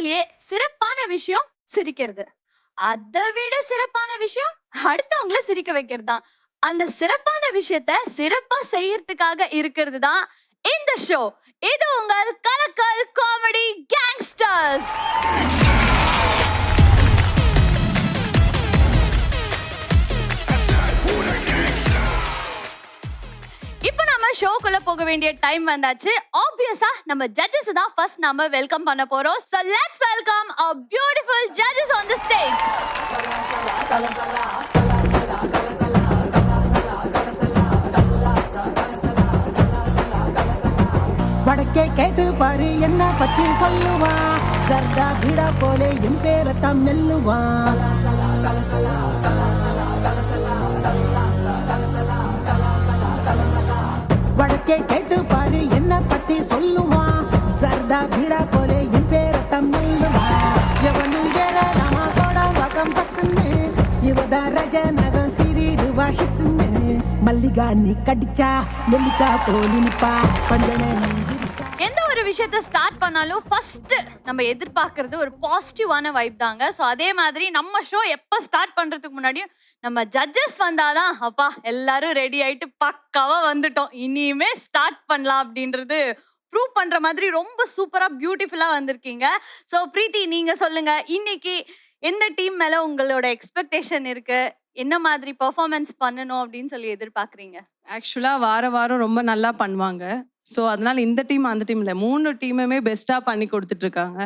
வாழ்க்கையிலேயே சிறப்பான விஷயம் சிரிக்கிறது. அதை விட சிறப்பான விஷயம் அடுத்தவங்கள சிரிக்க வைக்கிறது தான். அந்த சிறப்பான விஷயத்த சிறப்பா செய்யறதுக்காக இருக்கிறது தான் இந்த ஷோ. இது உங்கள் கலக்கல் காமெடி கேங்ஸ்டர்ஸ். இப்போ நம்ம ஷோக்குள்ள போக வேண்டிய டைம் வந்தாச்சு. ஆப்வியஸா நம்ம ஜட்ஜஸ் தான் ஃபர்ஸ்ட் நாம வெல்கம் பண்ண போறோம். So let's welcome our beautiful judges on the stage. வடக்கே கேட்டு பாரு என்ன பத்தி சொல்லுவா, சர்தா பீடா போலே என் பேரத்தான் மெல்லுவா. வடக்கே கேட்டு பாரு என்ன பத்தி சொல்லுவா, சர்தா பீடா போலே என் பேரத்தான் மெல்லுவா. எவனும் ஏறாமா கோட வகம் பசுன்னு, இவதா ரஜ நகம் சிறிடுவா ஹிசுன்னு. மல்லிகா நீ கடிச்சா நெல்லிக்கா போலி நிப்பா, பஞ்சன நீ எந்த ஒரு விஷயத்தை ஸ்டார்ட் பண்ணாலும் ஃபர்ஸ்ட் நம்ம எதிர்பார்க்கறது ஒரு பாசிட்டிவான வைப் தாங்க. ஸோ அதே மாதிரி நம்ம ஷோ எப்போ ஸ்டார்ட் பண்றதுக்கு முன்னாடியும் நம்ம ஜட்ஜஸ் வந்தாதான் அப்பா எல்லாரும் ரெடி ஆயிட்டு பக்காவா வந்துட்டோம், இனிமே ஸ்டார்ட் பண்ணலாம் அப்படின்றது ப்ரூவ் பண்ற மாதிரி ரொம்ப சூப்பரா பியூட்டிஃபுல்லா வந்திருக்கீங்க. ஸோ பிரீத்தி, நீங்க சொல்லுங்க, இன்னைக்கு எந்த டீம் மேல உங்களோட எக்ஸ்பெக்டேஷன் இருக்கு, என்ன மாதிரி பெர்ஃபார்மன்ஸ் பண்ணணும் அப்படின்னு சொல்லி எதிர்பார்க்குறீங்க? ஆக்சுவலாக வாரம் ரொம்ப நல்லா பண்ணுவாங்க. ஸோ அதனால இந்த டீம் அந்த டீம் இல்லை, 3 டீமுமே பெஸ்ட்டாக பண்ணி கொடுத்துட்ருக்காங்க.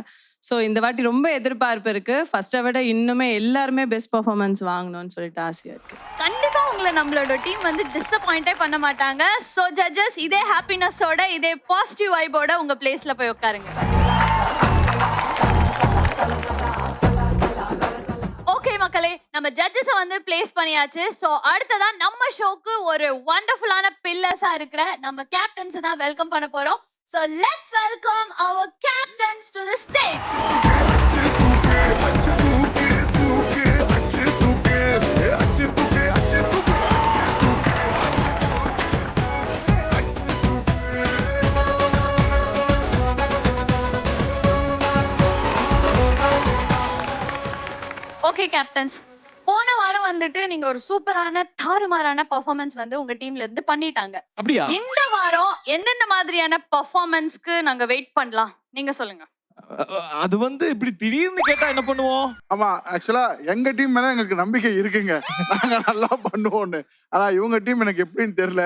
ஸோ இந்த வாட்டி ரொம்ப எதிர்பார்ப்பு இருக்குது. ஃபர்ஸ்ட்டை விட இன்னுமே எல்லாருமே பெஸ்ட் பர்ஃபார்மன்ஸ் வாங்கணும்னு சொல்லிட்டு ஆசையாக இருக்குது. கண்டிப்பாக உங்களை நம்மளோட டீம் வந்து டிஸப்பாயிண்டே பண்ண மாட்டாங்க. ஸோ ஜட்ஜஸ், இதே ஹாப்பினஸோட இதே பாசிட்டிவ் வைபோட உங்கள் பிளேஸில் போய் உட்காருங்க. மக்களே, நம்ம ஜட்ஜஸ் வந்து பிளேஸ் பண்ணியாச்சு. சோ அடுத்ததா நம்ம ஷோக்கு ஒரு வண்டர்ஃபுல்லான பில்லர்ஸா இருக்கிற நம்ம கேப்டன்ஸ் தான் வெல்கம் பண்ண போறோம். So let's welcome our captains to the stage. Okay captains, போன வாரம் வந்துட்டு நீங்க ஒரு சூப்பரான தாறுமாறான பெர்ஃபார்மன்ஸ் வந்து உங்க டீம்ல இருந்து பண்ணிட்டாங்க. அப்படியா? இந்த வாரம் எந்தெந்த மாதிரியான பெர்ஃபார்மன்ஸ்க்கு நாங்க வெயிட் பண்ணலாம், நீங்க சொல்லுங்க. அது வந்து இப்படி திடீர்னு கேட்டா என்ன பண்ணுவோம்? ஆமா, ஆக்சுவலா எங்க டீம் மேல எங்களுக்கு நம்பிக்கை இருக்குங்க, நாங்க நல்லா பண்ணுவோம்னு. ஆனா இவங்க டீம் எனக்கு எப்படின்னு தெரியல.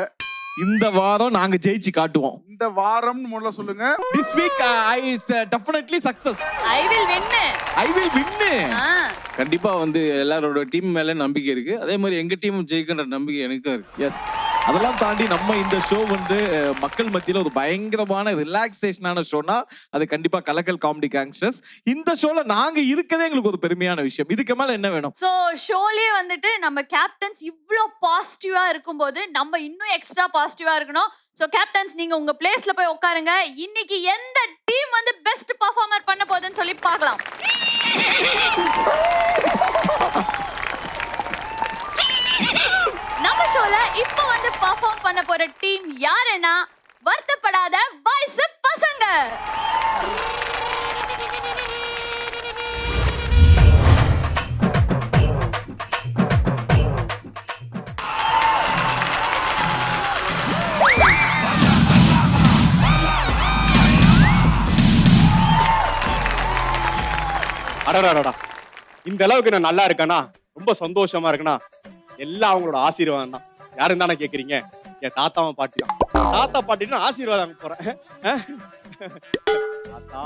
இந்த வாரம் நாங்க ஜெயிச்சு காட்டுவோம். இந்த வாரம் முதல்ல சொல்லுங்க. This week I is definitely success. I will win. கண்டிப்பா வந்து எல்லாரோட டீம் மேல நம்பிக்கை இருக்கு. அதே மாதிரி எங்க டீம் ஜெயிக்கின்ற நம்பிக்கை எனக்கும் இருக்கு. எஸ், அதெல்லாம் தாண்டி நம்ம இந்த ஷோ வந்து மக்கள் மத்தியில ஒரு பயங்கரமான ரிலாக்ஸேஷனான ஷோனா அது கண்டிப்பா கலக்கல் காமெடி கேங்ஸ்டர்ஸ். இந்த ஷோல நாங்க இருக்கதே எங்களுக்கு ஒரு பெருமையான விஷயம். இதுக்கு மேல என்ன வேணும்? சோ ஷோலயே வந்துட்டு நம்ம கேப்டன்ஸ் இவ்ளோ பாசிட்டிவா இருக்கும்போது நம்ம இன்னும் எக்ஸ்ட்ரா பாசிட்டிவா இருக்கணும். சோ கேப்டன்ஸ், நீங்க உங்க பிளேஸ்ல போய் உட்காருங்க. இன்னைக்கு எந்த டீம் வந்து பெஸ்ட் பெர்ஃபார்மர் பண்ண போகுதுன்னு சொல்லி பார்க்கலாம். நம்ம ஷோல இப்போ வந்து பெர்ஃபார்ம் பண்ண போற டீம் யாருன்னா வருத்தப்படாத வயசு பசங்க. அடடா, இந்த அளவுக்கு நான் நல்லா இருக்கேனா, ரொம்ப சந்தோஷமா இருக்கேனா, எல்லாம் அவங்களோட ஆசீர்வாதம் தான். யாரும் தானே கேக்குறீங்க? என் தாத்தாவும் பாட்டியும். தாத்தா பாட்டின்னு ஆசீர்வாதம் போறேன். தாத்தா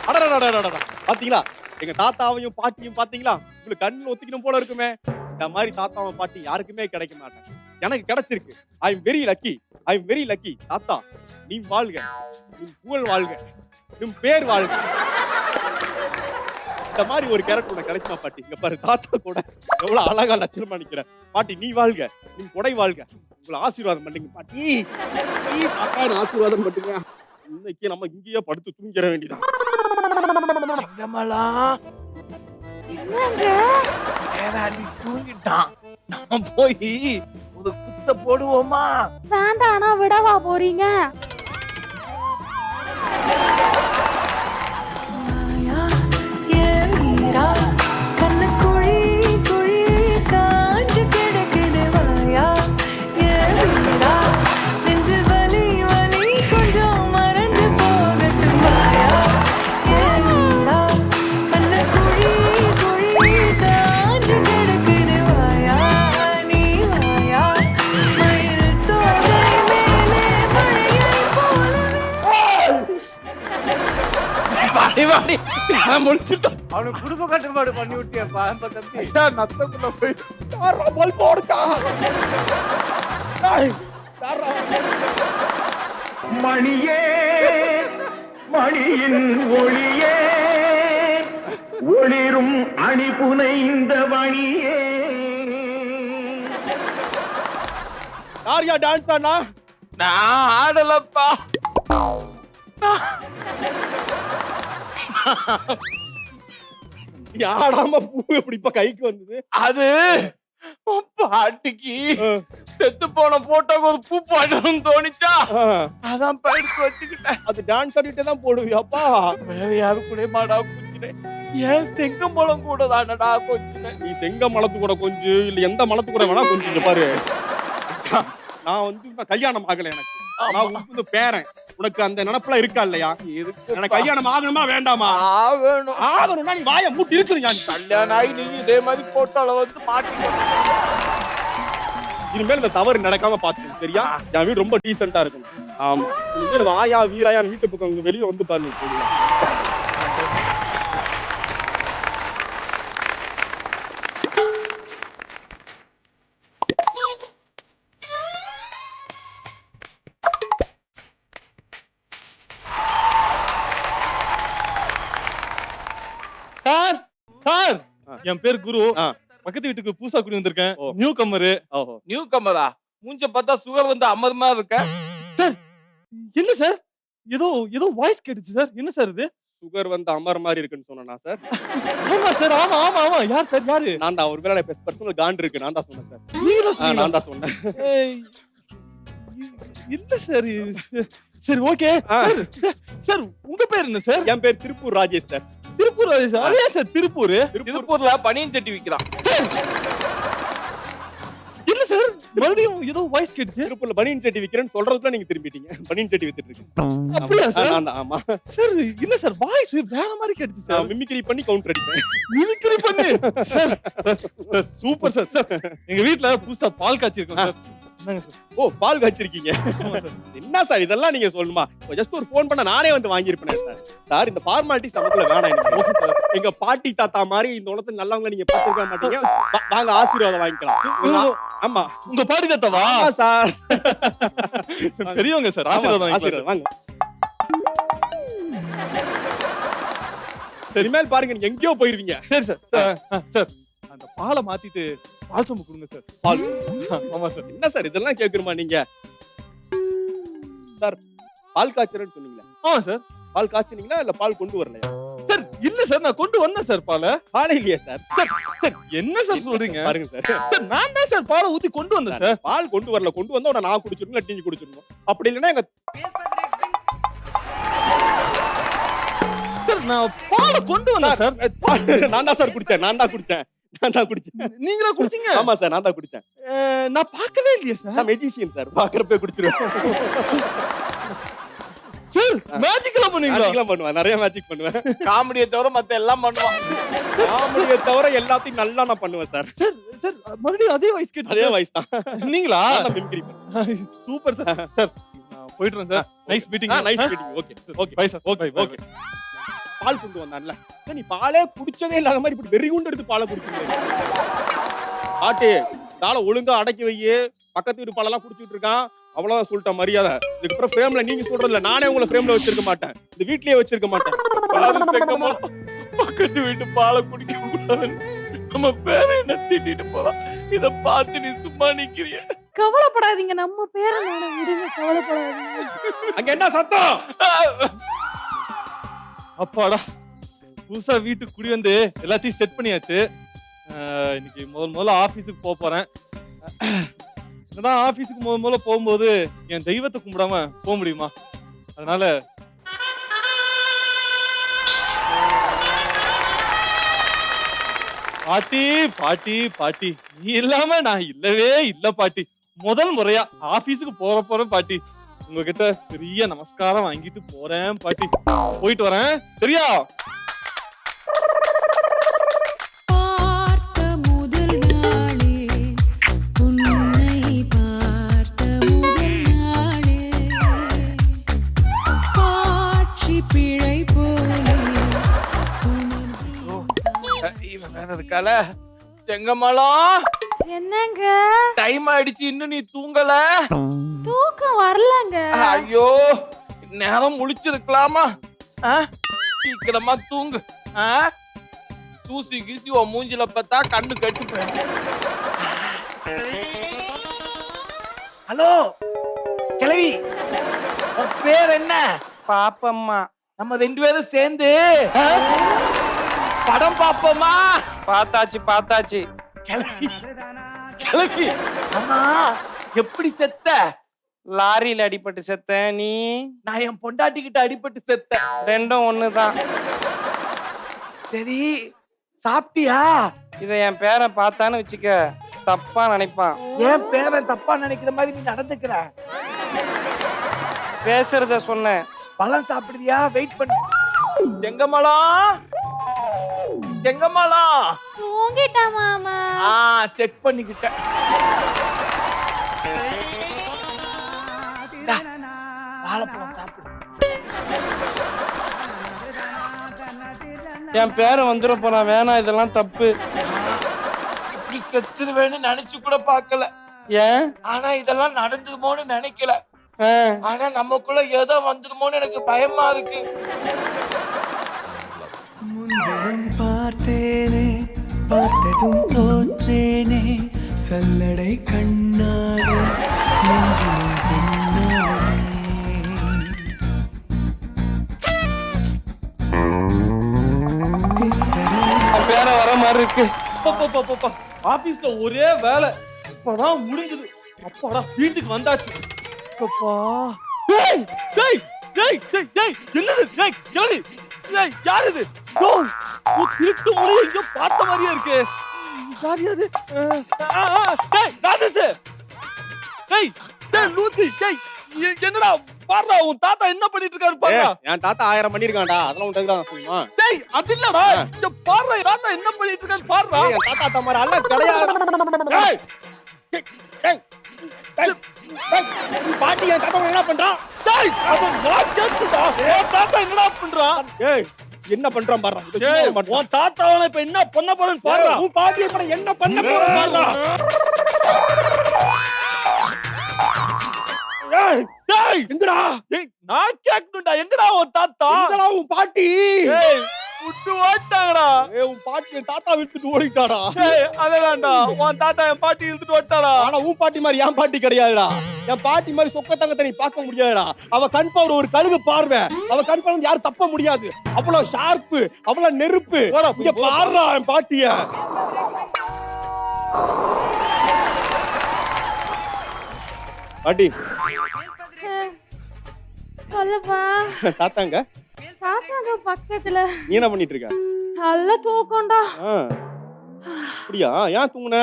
அடடா, பாத்தீங்களா எங்க தாத்தாவையும் பாட்டியும் பாத்தீங்களா? உங்களுக்கு கண்ணுல ஒத்திக்கணும் போல இருக்குமே. இந்த மாதிரி தாத்தாவும் பாட்டி யாருக்குமே கிடைக்க மாட்டாங்க. எனக்கு கிடைச்சிருக்கு. I am very lucky. தாத்தா, நீ வாழ்க, நீ புகழ் வாழ்க, நீ பேர் வாழ்க. இந்த மாதிரி ஒரு கேரக்டர் கிடைக்குமா பாட்டி? இங்க பாரு, தாத்தா கூட எவ்வளவு அழகா லட்சணமா நிக்கிறேன். பாட்டி நீ வாழ்க, நீ கொடை வாழ்க, உங்களை ஆசீர்வாதம் பண்ணுங்க பாட்டி. தாத்தா ஆசீர்வாதம் பண்ணுங்க. இன்னைக்கு நம்ம இங்கேயே படுத்து தூங்கிட வேண்டியதான். செங்கமலம் வேறாண்டி தூங்கிட்டான். நம்ம போய் ஒரு குத்த போடுவோமா? வேண்டாம், ஆனா விடவா போறீங்க? அவனுக்கு குடும்ப கட்டுப்பாடு பண்ணி விட்டியப்பா தம்பி. நத்தக்குள்ள போய் பல்ப் ஓடுக்கா மணியே மணியின் ஒளியே ஒளிரும் அணிபுனை இந்த மணியே. யாரியா டான்ஸ் ஆனா? நான் ஆடலப்பா. யாடாம பூ எப்படி இப்ப கைக்கு வந்தது? அது பாட்டிக்கு செத்து போன போட்டோக்கு ஒரு பூ பாடணும்னு தோணிச்சா, அதான் படுத்து வச்சுக்கிட்டேன். அது டான்ஸ் ஆடிட்டே தான் போடுவியாப்பா? வேற யாரு கூட மாடா கொஞ்சினேன். ஏன் செங்கம்பழம் கூட தானடா கொஞ்சினேன். நீ செங்க மலத்து கூட கொஞ்சம் இல்ல எந்த மலத்து கூட வேணா கொஞ்சம் பாரு. நான் வந்து கல்யாணம் ஆகல எனக்கு. நான் உனக்கு பேரன். உனக்கு அந்த நினைப்புலாம் இருக்கா இல்லையா? எனக்கு கல்யாணம் ஆகணுமா வேண்டாமா? ஆகணும். ஆகணும்னா நீ வாயை மூட்டி இருக்கணும். கல்யாணம் ஆகி நீ இதே மாதிரி போட்டோல வந்து மாட்டிக்க. இனிமேல் இந்த தவறு நடக்காம பாத்து சரியா? என் வீடு ரொம்ப டீசெண்டா இருக்கும். ஆமா, இனிமேல் வாயா வீராயா வீட்டு பக்கம் வெளியே வந்து பாருங்க. சார் சார், என் பேர் குரு. பக்கத்து வீட்டுக்கு புதுசா குடி வந்திருக்கேன். நியூ கம்மரு. நியூ கம்மரா? மூஞ்ச பார்த்தா சுகர் வந்து 50 மாதிரி இருக்க. சார் என்ன சார், ஏதோ ஏதோ வாய்ஸ் கேட்டுச்சு சார். என்ன சார் இது? சுகர் வந்து அமர் மாதிரி இருக்குன்னு சொன்னா சார். ஆமா சார், ஆமா ஆமா ஆமா. யார் சார், யாரு? நான் தான். ஒரு வேளை பர்சனல் காண்ட் இருக்கு. நான் தான் சொன்னேன் சார். நீங்களா சொன்னீங்களா? நான் தான் சொன்னேன். இல்ல சார். சரி ஓகே சார். உங்க பேர் என்ன சார்? என் பேர் திருப்பூர் ராஜேஷ் சார். திருப்பூர் ராஜேஷ். அதே சார் திருப்பூர். திருப்பூர்ல பனியன் சட்டி விக்கிறான். இல்ல சார், மறுபடியும் ஏதோ வாய்ஸ் கேட்டுச்சு. திருப்பூர்ல பனியன் சட்டி விக்கிறேன்னு சொல்றதுக்குள்ள நீங்க திரும்பிட்டீங்க. பனியன் சட்டி வித்துட்டு இருக்கேன். அப்படியா சார்? நான் தான். ஆமா சார். இல்ல சார், வாய்ஸ் வேற மாதிரி கேட்டுச்சு சார். மிமிக்ரி பண்ணி கவுண்டர் அடிப்பேன். மிமிக்ரி பண்ணி சார். Super sir. சார் எங்க வீட்ல புதுசா பால் காய்ச்சி இருக்கோம் சார். என்னங்க சார்? ஓ, பால் காய்ச்சிருக்கீங்க. என்ன சார் இதெல்லாம் நீங்க சொல்லணுமா? ஜஸ்ட் ஒரு போன் பண்ண நானே வந்து வாங்கியிருப்பேன் சார். சார் இந்த ஃபார்மாலிட்டிஸ் நமக்குள்ள வேணாம் எனக்கு. எங்க பாட்டி தாத்தா மாதிரி இந்த உலகத்துல நல்லவங்க நீங்க பார்த்திருக்க மாட்டீங்க. வாங்க ஆசீர்வாதம் வாங்கிக்கலாம். ஆமா, உங்க பாட்டி தாத்தாவா? ஆமா சார். பெரியவங்க சார், ஆசீர்வாதம் ஆசீர்வாதம் வாங்க. இனிமேல் பாருங்க நீங்க எங்கேயோ போயிருவீங்க. சரி சார். சார் அந்த பாலை மாத்திட்டு பால் சொம்பு கொடுங்க சார். பால்? ஆமா சார். என்ன சார் இதெல்லாம் கேட்கணுமா நீங்க? சார் பால் காய்ச்சறேன்னு சொன்னீங்களா? ஆமா சார். பால் காய்ச்சினீங்களா இல்ல பால் கொண்டு வரலையா? சார் இல்ல சார், நான் கொண்டு வந்தேன் சார் பாலை. பாலே இல்லையா சார்? சார் என்ன சார் சொல்றீங்க? பாருங்க சார். சார் நான் தான் சார் பாலை ஊத்தி கொண்டு வந்தேன் சார். பால் கொண்டு வரல, கொண்டு வந்தா உடனே நான் குடிச்சிடணும் இல்ல நீங்க குடிச்சிடணும். அப்படி இல்லைன்னா எங்க சார் நான் பாலை கொண்டு வந்தேன் சார். நான் தான் சார் குடிச்சேன். நான் தான் குடிச்சேன். நீங்களா குடிச்சீங்க? ஆமா சார், நான் தான் குடிச்சேன். நான் பார்க்கவே இல்லையே சார். நான் மெஜிஷியன் சார். பாக்குறப்ப குடிச்சிருவேன். சார் மேஜிக் எல்லாம் பண்ணுவீங்களா? மேஜிக்லாம் பண்ணுவேன். நிறைய மேஜிக் பண்ணுவேன். காமெடியை தவிர மத்த எல்லாம் பண்ணுவான். காமெடியை தவிர எல்லாத்தையும் நல்லா நான் பண்ணுவேன் சார். சார் சார் மறுபடியும் அதே வாய்ஸ் கேட்டு. அதே வாய்ஸ் தான். நீங்களா? நான் மிமிக்ரி பண்ணுவேன். Super sir. சார் நான் போயிடுறேன் sir. Nice meeting. Nice meeting. Okay okay bye sir. Okay okay. பால் கொண்டு வந்தான்ல, நீ பாலே குடிச்சதே இல்லாத மாதிரி இப்படி வெறி குண்டு எடுத்து பாலை குடிக்கிறீங்க. ஆட்டு தாளை ஒழுங்கா அடக்கி வையே. பக்கத்து வீட்டு பாலெல்லாம் குடிச்சிட்டு இருக்கான். அவ்வளவுதான் சொல்லிட்டேன் மரியாதை. இதுக்கப்புறம் ஃப்ரேம்ல நீங்க சொல்றதுல நானே உங்களை ஃப்ரேம்ல வச்சிருக்க மாட்டேன். இந்த வீட்லயே வச்சிருக்க மாட்டேன். பக்கத்து வீட்டு பாலை குடிக்க கூடாது. நம்ம பேரை என்ன திட்டிட்டு போலாம். இத பார்த்து நீ சும்மா நிக்கிறிய. கவலைப்படாதீங்க, நம்ம பேரை நானே விடுங்க. கவலைப்படாதீங்க. அங்க என்ன சத்தம்? அப்பாடா புதுசா வீட்டுக்கு குடி வந்து எல்லாத்தையும் செட் பண்ணியாச்சு. இன்னைக்கு முதல்ல ஆபீஸுக்கு போறேன். ஆபீஸுக்கு முதல்ல போகும்போது என் தெய்வத்தை கும்பிடாம போக முடியுமா? அதனால பாட்டி பாட்டி பாட்டி, நீ இல்லாம நான் இல்லவே இல்ல பாட்டி. முதல் முறையா ஆபீஸுக்கு போறேன் பாட்டி. உங்ககிட்ட பெரிய நமஸ்காரம் வாங்கிட்டு போறேன் பாட்டி. போயிட்டு வரேன், சரியா? பார்த்த முதல் நாளே உன்னை பார்த்த முதல் நாளே காட்சி பிழை போலே இவன் வேற இருக்கால. செங்கமலம், என்னங்க டைம் ஆயிடுச்சு, இன்னும் நீ தூங்கல? தூக்கம் வரலங்க. ஐயோ, நேரம் முழிச்சிருக்கலாமா? சீக்கிரமா தூங்கு. தூசி கீசி உன் மூஞ்சில பார்த்தா கண்ணு கட்டு போயிடும். ஹலோ கிழவி, உன் பேர் என்ன? பாப்பம்மா. நம்ம 2 பேரும் சேர்ந்து படம் பாப்போமா? பார்த்தாச்சு. கிழவி கிழவி, அம்மா எப்படி செத்த? லாரியில அடிபட்டு செத்தேன். நீ? நான் என் பொண்டாட்டி கிட்ட அடிபட்டு செத்தேன். ரெண்டும் ஒண்ணுதான். சரி, சாப்பிட்டியா? இத என் பேரன் பார்த்தான்னு வச்சுக்க, தப்பா நினைப்பான். ஏன் பேரன் தப்பா நினைக்கிற மாதிரி நீ நடந்துக்கிற? பேசுறத சொன்னேன். பழம் சாப்பிடுறியா? வெயிட் பண்ணு. செங்கமலம், செங்கமலம். தூங்கிட்டா மாமா. செக் பண்ணிக்கிட்டேன். வாழைப்பழம் சாப்பிடு. என் பேரன் வந்துட போறான். வேணாம், இதெல்லாம் தப்பு. இப்படி செத்துருவேன்னு நினைச்சு கூட பார்க்கல. ஏன்? ஆனா இதெல்லாம் நடந்துருமோன்னு நினைக்கல. ஆ. ஆனா நமக்குள்ள ஏதோ வந்துருமோன்னு எனக்கு பயமா இருக்கு. முன்தினம் பார்த்தேனே, பார்த்ததும் தோற்றேனே, சல்லடை கண்ணாக நெஞ்சிலும் பின்னாலே. என் பேரன் வர மாதிரி இருக்கு. ஆபீஸ்ல ஒரே வேலை, இப்பதான் முடிஞ்சது. அப்பாடா, வீட்டுக்கு வந்தாச்சு. அப்பா. டேய் டேய் டேய் டேய் டேய், என்னது? டேய் கிளவி, டேய் யார் இது? யோ, திருட்டு மொழி எங்க பார்த்த மாதிரியே இருக்கு. யார் இது? டேய் ராஜேஷ், டேய் டேய் லூத்தி, டேய் என்னடா பாருடா, உன் தாத்தா என்ன பண்ணிட்டு இருக்காரு பாருடா. என் தாத்தா 1000 பண்ணிருக்கான்டா, அதெல்லாம் உனக்கு தான் சொல்லுமா? டேய் அது இல்லடா, இங்க பாருடா, தாத்தா என்ன பண்ணிட்டு இருக்காரு பாருடா. என் தாத்தா தமார அல்ல கிடையாது. டேய் டேய் டேய் பாட்டி என் தாத்தா என்ன பண்றான்? டேய் அத நான் கேக்குடா. என் தாத்தா என்னடா பண்றான்? ஏய் என்ன பண்றான் பாருடா. டேய் உன் தாத்தாவன இப்ப என்ன பண்ண போறேன்னு பாருடா. உன் பாட்டி இப்ப என்ன பண்ண போறான் பாருடா. ஏய் டேய் எங்கடா? ஏய் நான் கேக்கணும்டா, எங்கடா உன் தாத்தா? எங்கடா உன் பாட்டி? ஏய் விட்டு ஓட்டாங்கடா. ஏய் உன் பாட்டி என் தாத்தா விட்டுட்டு ஓடிட்டாடா. ஏய் அதேதான்டா, உன் தாத்தா என் பாட்டி இழுத்துட்டு ஓட்டாடா. ஆனா உன் பாட்டி மாதிரி என் பாட்டி கிடையாதுடா. என் பாட்டி மாதிரி சொக்க தங்கத்தை நீ பார்க்க முடியாதுடா. அவ கண் பவர் ஒரு கழுகு பார்வை. அவ கண் பவர் யாரும் தப்ப முடியாது. அவ்வளவு ஷார்ப்பு, அவ்வளவு நெருப்பு. இங்க பாருடா என் பாட்டிய. பாட்டி சொல்லுப்பா. தாத்தாங்க தாத்தாங்க பக்கத்துல. நீ என்ன பண்ணிட்டு இருக்க? நல்ல தூக்கம்டா. அப்படியா? ஏன் தூங்குன?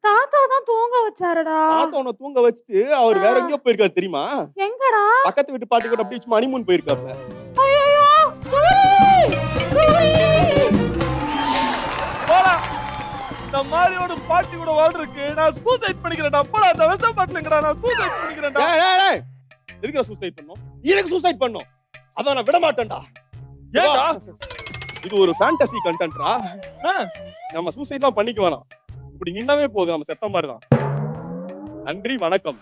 தாத்தா தான் தூங்க வச்சாருடா. தாத்தா உன்னை தூங்க வச்சுட்டு அவர் வேற எங்கேயோ போயிருக்காரு தெரியுமா? எங்கடா? பக்கத்து வீட்டு பாட்டி கூட அப்படியே சும்மா ஹனிமூன் போயிருக்காப்ல. ஐயோ போடா, இந்த மாதிரி ஒரு பாட்டி கூட வாழ்றதுக்கு நான் சூசைட் பண்ணிக்கிறேன்டா. போடா, அந்த விஷம் பாட்டுலங்கடா, நான் சூசைட் பண்ணிக்கிறேன்டா. ஏய் ஏய் ஏய், எதுக்கு சூசைட் பண்ணோம்? எனக்கு சூசைட் பண்ணோம். அத நான் விட மாட்டேன்டா. ஏன்டா? இது ஒரு ஃபேண்டசி கண்டென்ட்ரா. நம்ம சூசைட்லாம் பண்ணிக்க வேணாம். இப்படி நின்னவே போதும், நம்ம செத்த மாதிரி தான். நன்றி, வணக்கம்.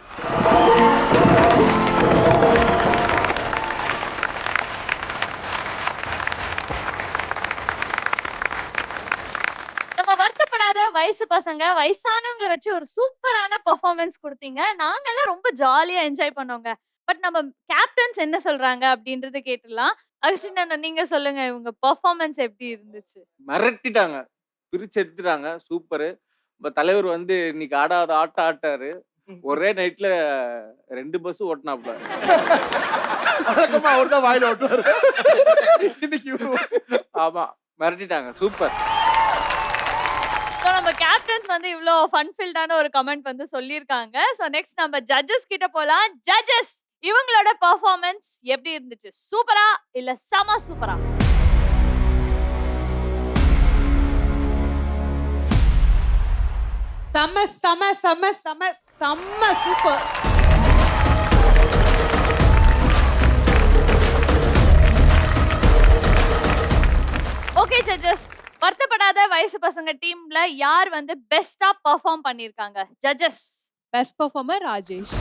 நம்ம வருத்தப்படாத வயசு பசங்க வயசானவங்களை வச்சு ஒரு சூப்பரான பெர்ஃபார்மன்ஸ் கொடுத்தீங்க. நாங்க எல்லாம் ரொம்ப ஜாலியா என்ஜாய் பண்ணோங்க. பட் நம்ம கேப்டன்ஸ் என்ன சொல்றாங்க அப்படின்றத கேட்டுலாம். அகஸ்டின் அண்ணா நீங்க சொல்லுங்க இவங்க பெர்ஃபார்மன்ஸ் எப்படி இருந்துச்சு? மிரட்டிட்டாங்க, பிரிச்சு எடுத்துட்டாங்க. சூப்பரு. நம்ம தலைவர் வந்து இன்னைக்கு ஆடாத ஆட்டம் ஆட்டாரு. ஒரே நைட்ல 2 பஸ் ஓட்டினாப்ல. வழக்கமா அவர் தான் வாயில ஓட்டுவாரு. இன்னைக்கு ஆமா, மிரட்டிட்டாங்க. சூப்பர். ஸோ நம்ம கேப்டன்ஸ் வந்து இவ்வளோ ஃபன் ஃபில்டான ஒரு கமெண்ட் வந்து சொல்லியிருக்காங்க. ஸோ நெக்ஸ்ட் நம்ம ஜட்ஜஸ் கிட்ட போலாம். ஜட்ஜஸ் இவங்களோட பெர்ஃபார்மன்ஸ் எப்படி இருந்துச்சு? சூப்பரா இல்ல செம சூப்பரா? செம்ம செம்ம செம்ம செம்ம செம்ம சூப்பர். ஓகே ஜட்ஜஸ், வருத்தப்படாத வயசு பசங்க டீம்ல யார் வந்து பெஸ்டா பெர்ஃபார்ம் பண்ணிருக்காங்க? Judges. Best performer Rajesh.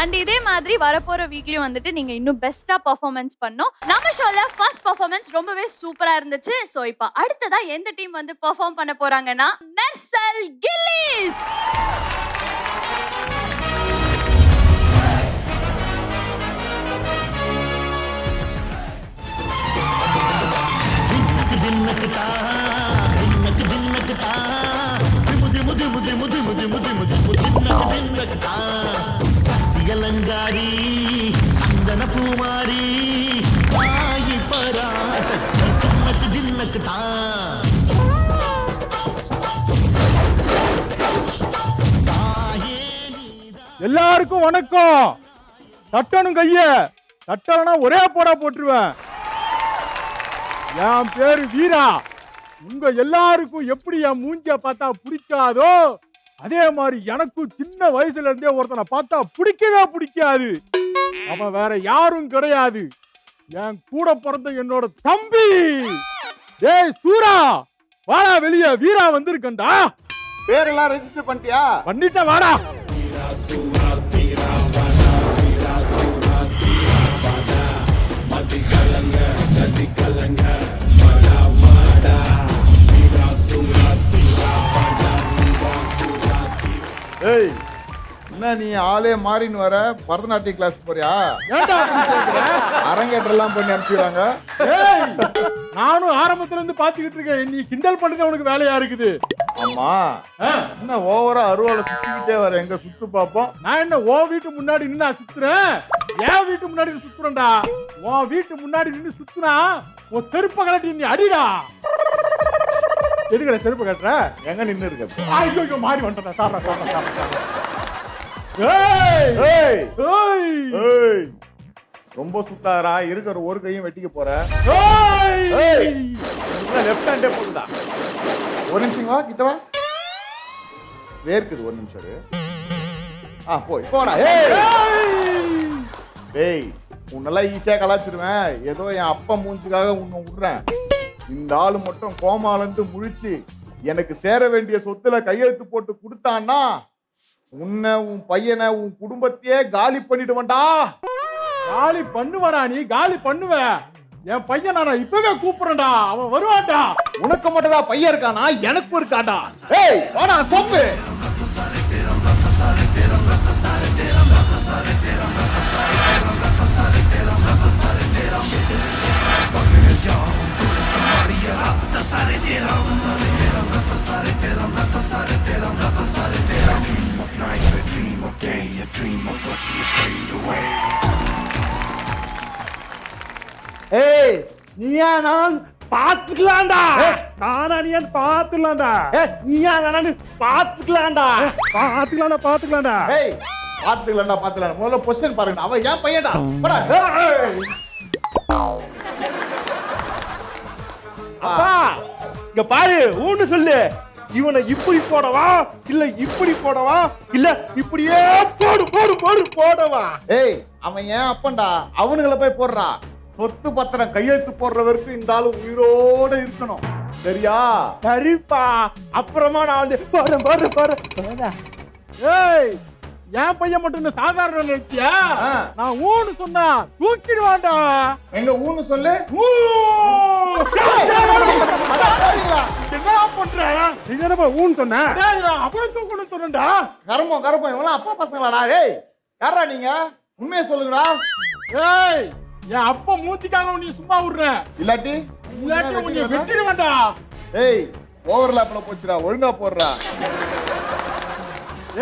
And இதே மாதிரி வரப்போற வீக்லயும் வந்துட்டு நீங்க இன்னும் பெஸ்டா பெர்ஃபார்மன்ஸ் பண்ணோம். நம்ம ஷோல ஃபர்ஸ்ட் பெர்ஃபார்மன்ஸ் ரொம்பவே சூப்பரா இருந்துச்சு. சோ இப்போ அடுத்ததா எந்த டீம் வந்து பெர்ஃபார்ம் பண்ண போறாங்கன்னா மெர்சல் கில்லிஸ். இளங்காரி அந்தன பூமாரி ஆயி பராசக்தி தின்னக்கு தின்னக்கு எல்லாருக்கும் வணக்கம். தட்டணும் கைய, தட்டலனா ஒரே போடா போட்டுருவேன். என் பேரு வீரா. உங்க எல்லாருக்கும் எப்படி என் மூஞ்சிய பார்த்தா பிடிக்காதோ அதே மாதிரி எனக்கும் சின்ன வயசுல இருந்தே ஒருத்தனை பார்த்தா பிடிக்கவே பிடிக்காது. அவன் வேற யாரும் கிடையாது, என் கூட பிறந்த என்னோட தம்பி. டேய் சூரா, வாடா வெளிய, வீரா வந்திருக்கண்டா. பேரெல்லாம் ரெஜிஸ்டர் பண்ணிட்டியா? பண்ணிட்ட, வாடா. ஏய், என்ன நீ ஆளே மாறின்னு வர? பரதநாட்டிய கிளாஸ் போறியா? ஏன்டா அப்படி கேக்குற? அரங்கேற்றெல்லாம் பண்ணி அனுப்பிச்சுறாங்க. ஏய், நானும் ஆரம்பத்துல இருந்து பாத்துக்கிட்டு இருக்கேன். நீ கிண்டல் பண்ணுறது உனக்கு வேலையா இருக்குது. ஆமா, என்ன ஓவரா அருவால சுத்திக்கிட்டே வர? எங்க சுத்து பாப்போம். நான் என்ன ஓ வீட்டு முன்னாடி நின்னு சுத்துறேன்? என் வீட்டு முன்னாடி சுத்துறேன்டா. உன் வீட்டு முன்னாடி நின்னு சுத்துனா உன் செருப்ப கலட்டி நீ அடிடா. எதுக்குற செருப்பு கட்டுற? எங்க நின்னு இருக்க? ஐயோ மாறி வந்துட்டேன். சாரா சாரா சாரா. ஏய் ஏய் ஏய் ஏய், ரொம்ப சுத்தாதடா. இருக்கிற ஒரு கையும் வெட்டிக்க போற. ஏய், லெஃப்ட் ஹேண்டே போடுடா. ஒரு நிமிஷம் வா, கிட்ட வா. வேர்க்குது, ஒரு நிமிஷம் இரு. போய் போடா. ஏய், உன்னெல்லாம் ஈஸியா கலாச்சிருவேன். ஏதோ என் அப்பா மூஞ்சுக்காக உன்னை விடுறேன். இந்த ஆளு மட்டும் கோமாலந்து முழிச்சு எனக்கு சேர வேண்டிய சொத்துல கையெழுத்து போட்டு கொடுத்தான்னா உன்னை, உன் பையனை, உன் குடும்பத்தையே காலி பண்ணிடுவேன்டா. காலி பண்ணுவடா நீ, காலி பண்ணுவ. என் பையன் நான் இப்பவே கூப்பிடுறேன்டா, அவன் வருவான்டா. உனக்கு மட்டும் தான் பையன் இருக்கானா? எனக்கும் இருக்காண்டா. ஏய் வாடா சொம்பு. ஏய், நீயா நான் பாத்துக்கலாம்டா. நானா நீ பாத்துக்கலாம்டா. நீயா நான் பாத்துக்கலாம்டா. பாத்துக்கலாம்டா. ஏய், பாத்துக்கலாம்டா பாத்துக்கலாம். முதல்ல பொசிஷன் பாருங்க. அவன் ஏன் பையன்டா. போடா. அப்பா இங்க பாரு, ஊன்னு சொல்லு. இவனை இப்படி போடவா இல்ல இப்படி போடவா இல்ல இப்படியே போடு போடு போடு போடவா? ஏய், அவன் ஏன் அப்பன்டா. அவனுங்களை போய் போடுறா. சொத்து பத்திரம் கையெழுத்து போடுறவருக்கு இந்த ஆளு உயிரோட இருக்கணும், சரியா? சரிப்பா, அப்புறமா நான் வந்து போறேன் போறேன் போறேன். ஏய், என் பையன் மட்டும் இந்த சாதாரண நினைச்சியா? நான் ஊன்னு சொன்னா தூக்கிடுவான்டா. எங்க ஊன்னு சொல்லு. என்ன பண்ற? நீங்க என்ன ஊன்னு சொன்ன? அப்புறம் தூக்கணும் சொன்னா. கருமம் கருமம், இவெல்லாம் அப்பா பசங்களாடா. ஏய், யாரா நீங்க உண்மையை சொல்லுங்கடா. ஏய் என் அப்பா மூஞ்சிக்காக உன்னை சும்மா விடுறேன். இல்லாட்டி உன்னை வெட்டிடுவேன்டா. ஏய் ஓவர்லாப்ல போச்சுடா, ஒழுங்கா போடுறா.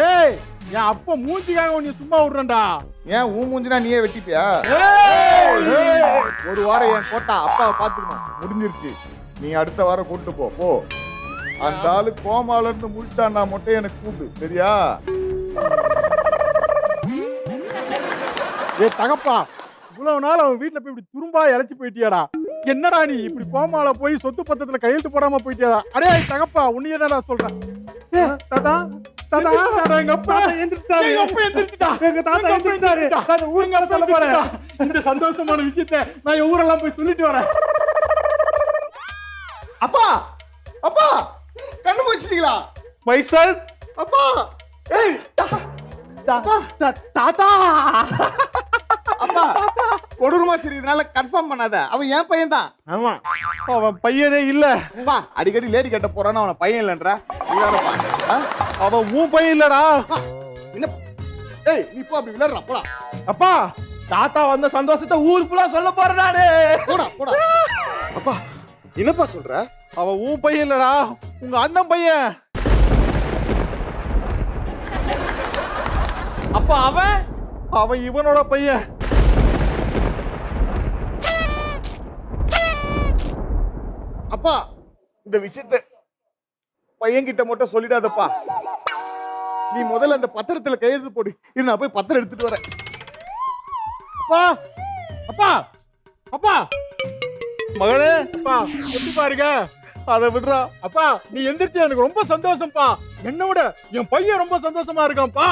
ஏய் என் அப்பா மூஞ்சிக்காக உன்னை சும்மா விடுறேன்டா. ஏன் ஊ மூஞ்சினா நீயே வெட்டிப்பியா? ஏய் ஒரு வாரம் என் கோட்டா அப்பாவை பாத்துக்கணும், முடிஞ்சிருச்சு. நீ அடுத்த வாரம் கூட்டு போ. அந்த ஆளு கோமால இருந்து முடிச்சாண்டா மட்டும் எனக்கு கூப்பிடு, சரியா? ஏ தகப்பா, இவ்வளவு நாள் அவன் வீட்டுல போய் இப்படி துரும்பா இழைச்சி போயிட்டியாடா. என்னடா நீ இப்படி கோமால போய் சொத்து பத்திரத்துல கையெழுத்து போடாம போயிட்டியாடா. அடே தகப்பா, உன்னையே தான் சொல்றேன். தாத்தா தாத்தா, எங்க அப்பா எந்திரிச்சாரு. எங்க அப்பா எந்திரிச்சிட்டா. எங்க தாத்தா எந்திரிச்சாரு. தாத்தா ஊருங்க சொல்ல போறேன். இந்த சந்தோஷமான விஷயத்தை நான் ஊரெல்லாம் போய் சொல்லிட்டு வரேன். அப்பா அப்பா கண்ணு போச்சுட்டீங்களா? மைசல் அப்பா ஏய் தாத்தா அப்பா கொடூரமா சிரிக்கிறதுனால கன்ஃபார்ம் பண்ணாத, அவன் என் பையன் தான். ஆமா, அவன் பையனே இல்ல. வா, அடிக்கடி லேடி கட்ட போறான்னு அவன பையன் இல்லன்ற. அவன் உன் பையன் இல்லடா. என்ன? ஏய் நீ போ, அப்படி விளையாடுறா போடா. அப்பா, தாத்தா வந்த சந்தோஷத்தை ஊர் ஃபுல்லா சொல்ல போறேன் நானு. போடா போடா. அப்பா என்னப்பா சொல்ற? அவன் உன் பையன் இல்லடா, உங்க அண்ணன் பையன். அப்பா அவன் இவனோட பையன். அப்பா இந்த விஷயத்தை பையன்கிட்ட மட்டும் சொல்லிடாதப்பா. நீ முதல்ல அந்த பத்திரத்துல கையெழுத்து போடு, இரு நான் போய் பத்திரம் எடுத்துட்டு வரேன். அப்பா அப்பா அப்பா மகனே, அப்பா எப்படி பாருங்க. அதை விடுறா. அப்பா நீ எந்திரிச்சு எனக்கு ரொம்ப சந்தோஷம்ப்பா. என்ன விட என் பையன் ரொம்ப சந்தோஷமா இருக்கான்ப்பா.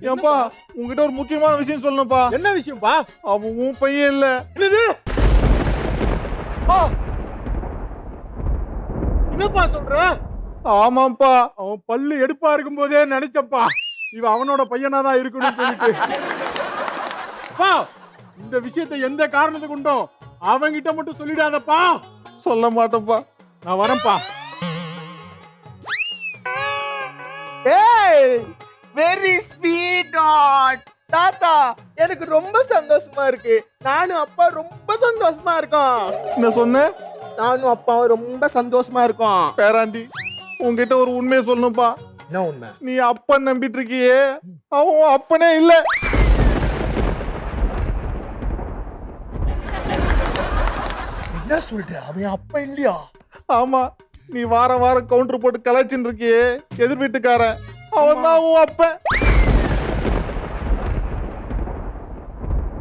ஏன்பா, உங்ககிட்ட ஒரு முக்கியமான விஷயம் சொல்லணும்ப்பா. என்ன விஷயம்ப்பா? அவன் உன் பையன் இல்ல. என்னது? என்னப்பா சொல்ற? ஆமாப்பா. அவன் பல்லு எடுப்பா இருக்கும் போதே நினைச்சப்பா இவன் அவனோட பையனாதான் இருக்கணும்னு சொல்லிட்டு. அப்பா இந்த விஷயத்தை எந்த காரணத்தை கொண்டும் அவன்கிட்ட மட்டும் சொல்லிடாதப்பா. சொல்ல மாட்டேன்ப்பா. நான் வரேன்ப்பா. ஏய் வெரி ஸ்வீட் தாத்தா, எனக்கு ரொம்ப சந்தோஷமா இருக்கு. நானும் அப்பா ரொம்ப சந்தோஷமா இருக்கோம். என்ன சொன்ன? நானும் அப்பாவும் ரொம்ப சந்தோஷமா இருக்கோம். பேராண்டி, உன்கிட்ட ஒரு உண்மையை சொல்லணும்ப்பா. என்ன உண்மை? நீ அப்பன் நம்பிட்டு இருக்கியே, அவன் உன் அப்பனே இல்ல. என்ன சொல்ற? அவன் அப்பா இல்லையா? ஆமா, நீ வாரம் வாரம் கவுண்டர் போட்டு கலாச்சின்னு இருக்கியே எதிர் வீட்டுக்காரன், அவன் தான் உன் அப்பன்.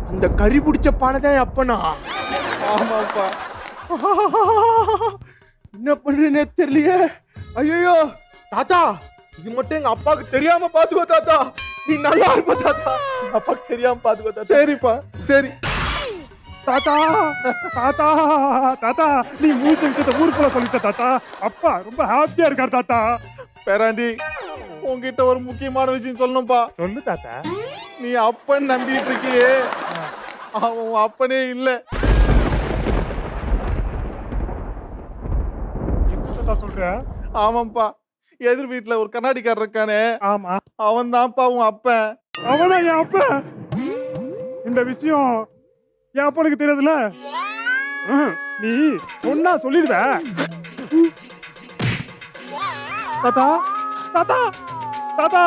அந்த கறி பிடிச்ச பானைதான் அப்பனா? ஆமாப்பா. என்ன பண்றேனே தெரியலையே. ஐயோ தாத்தா, இது மட்டும் எங்க அப்பாவுக்கு தெரியாம பாத்துக்கோ தாத்தா. நீ நல்லா இருப்ப தாத்தா. எங்க அப்பாவுக்கு தெரியாம பாத்துக்கோ தாத்தா. சரிப்பா, சரி. தாத்தா தாத்தா தாத்தா, நீ மூச்சு விஷயத்தை ஊருக்குள்ள சொல்லிட்ட தாத்தா. அப்பா ரொம்ப ஹாப்பியா இருக்கார் தாத்தா. பேராண்டி, உன்கிட்ட ஒரு முக்கியமான விஷயம் சொல்லணும்ப்பா. சொல்லு தாத்தா. நீ அப்பன் நம்பிட்டு இருக்கியே, அவன் உன் அப்பனே இல்ல. சொல்ற? ஆமாப்பா, எதிர் வீட்டுல ஒரு கண்ணாடிக்காரர் இருக்கானே, ஆமா, அவன் தான்ப்பா உன் அப்பன். அவனா என் அப்ப? இந்த விஷயம் என் அப்பனுக்கு தெரியாதுல. நீ சொன்னா சொல்லிடுவ. தாத்தா தாத்தா தாத்தா,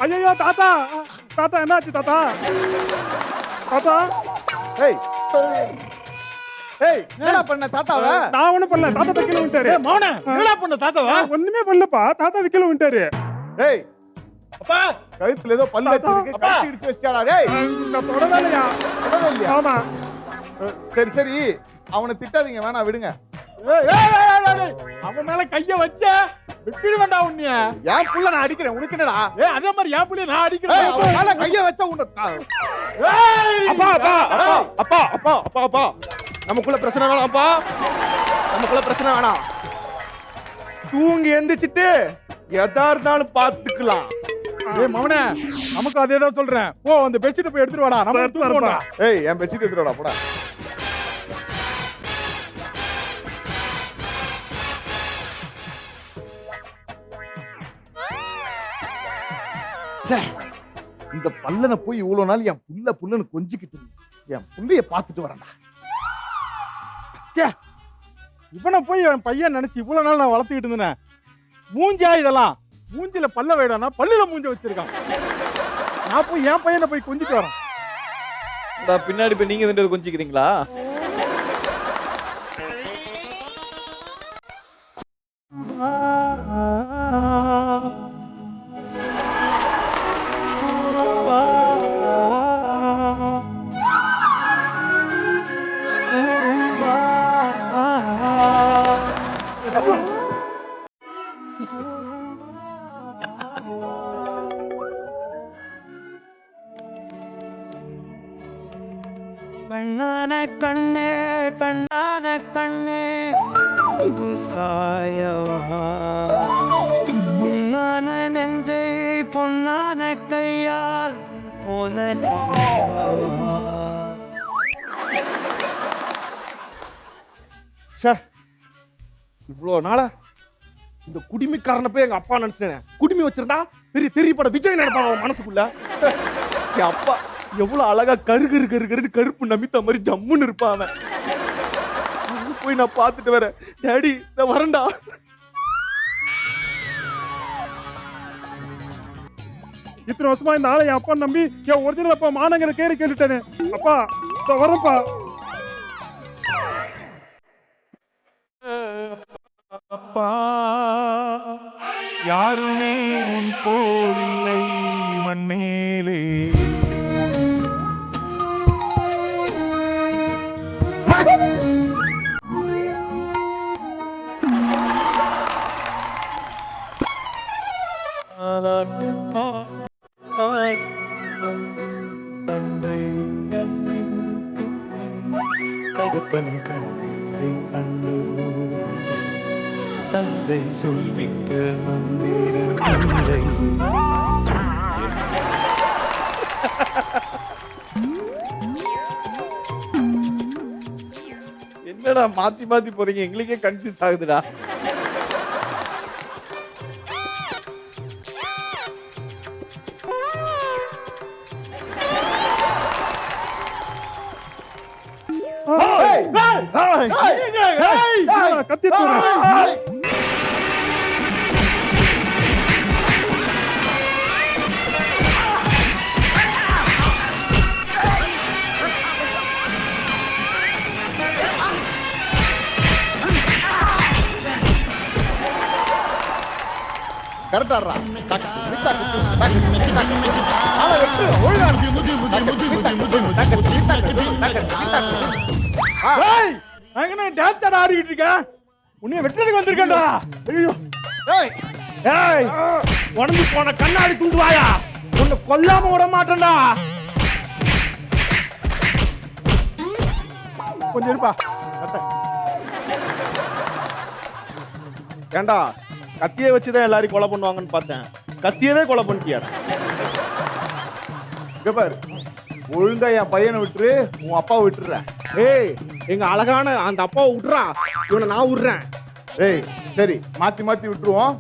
ஐயோ தாத்தா தாத்தா, என்னாச்சு தாத்தா? தாத்தா ஏய் ஏய் என்னடா பண்ண தாத்தாவை? நான் ஒண்ணும் பண்ணல, தாத்தா வைக்கல விட்டாரு. மௌன என்னடா பண்ண தாத்தாவா? ஒண்ணுமே பண்ணலப்பா, தாத்தா வைக்கல விட்டாரு. ஏய் அப்பா, கழுத்துல ஏதோ பல்லு வச்சிருக்கு, கழுத்து இடிச்சு வச்சியாடா. டேய் நான் தொடவேலையா? தொடவே இல்லையா? ஆமா. சரி சரி, அவனை திட்டாதீங்க, வேணா விடுங்க. அவன் மேல கைய வச்ச விட்டுடுவேண்டா உன்னைய. என் புள்ள நான் அடிக்கிறேன், உனக்கு என்னடா? அதே மாதிரி என் புள்ளைய நான் ஏய், அடிக்கிறேன். அவன் மேல கைய வச்சா உன்னை அப்பா அப்பா அப்பா அப்பா அப்பா அப்பா, நமக்குள்ள பிரச்சனை வேணாம்ப்பா, நமக்குள்ள பிரச்சனை வேணாம். தூங்கி எந்திரிச்சிட்டு எதா இருந்தாலும் பாத்துக்கலாம். ஏய் மவனே, நமக்கு அதே தான் சொல்றேன். போ அந்த பெட்ஷீட் போய் எடுத்துட்டு வாடா, நம்ம தூங்குவோம்டா. ஏய் என் பெட்ஷீட் எடுத்துடா போடா. இந்த பல்லனை போய் இவ்வளவு நாள் என் புள்ளன்னு கொஞ்சிக்கிட்டு இருந்தேன். என் புள்ளைய பார்த்துட்டு வரேன்டா. இவனை போய் என் பையன் நினைச்சு இவ்வளவு நாள் நான் வளர்த்துக்கிட்டு இருந்தேன். மூஞ்சா இதெல்லாம் மூஞ்சில பல்ல வைடானா பல்லுல மூஞ்ச வச்சிருக்கான். நான் போய் என் பையனை போய் கொஞ்சிட்டு வரேன். பின்னாடி போய் நீங்க 2 பேரும் கொஞ்சிக்கிறீங்களா? பண்ணான கண்ணே பண்ணான கண்ணே சாயவா பொன்னான நெஞ்சை பொன்னான கையால் போன சார் இவ்வளவு நாளா இந்த குடிமிக்காரனை போய் எங்க அப்பா நினைச்சேன். குடிமி வச்சிருந்தா பெரிய தெரிய பட விஜய் நினைப்பாங்க அவன் மனசுக்குள்ள. என் அப்பா எவ்வளவு அழகா கருன்னு கருப்பு நமித்த மாதிரி ஜம்முன்னு இருப்பான் அவன். அங்க போய் நான் பார்த்துட்டு வரேன். டேடி நான் வரேன்டா. இத்தனை வருஷமா இந்த ஆளை என் அப்பா நம்பி என் ஒரிஜினல் அப்பா மானங்கிற கேட்டுட்டேனே. அப்பா நான் வரேன்ப்பா. அப்பா யாருமே உன் போலில்லை மண்ணேலே. தந்தை தகப்பன் கண்ணை கண்டு தந்தை சொல்லிக்க மந்திரமில்லை. என்னடா மாத்தி மாத்தி போறீங்க? எங்களுக்கே கன்ஃபியூஸ் ஆகுதுடா. கத்தி கரெக்டாடுறா. டான்ஸ் ஆடிக்கிட்டு இருக்கேன். உன்னைய வெட்டுறதுக்கு வந்திருக்கேன்டா. ஐயோ ஏய் உடம்பு போன கண்ணாடி துண்டு வாயா. உன்னை கொல்லாம விட மாட்டேன்டா. கொஞ்சம் இருப்பா. ஏண்டா கத்தியை வச்சுதான் எல்லாரையும் கொலை பண்ணுவாங்கன்னு பார்த்தேன். கத்தியவே கொலை பண்ணிட்டியாடா. இங்க பாரு, ஒழுங்கா என் பையனை விட்டுரு, உன் அப்பாவை விட்டுற. ஏய் எங்க அழகான அந்த அப்பாவை விட்டுறா. இவனை நான் விடுறேன். ஏய் சரி, மாத்தி மாத்தி விட்டுருவோம்.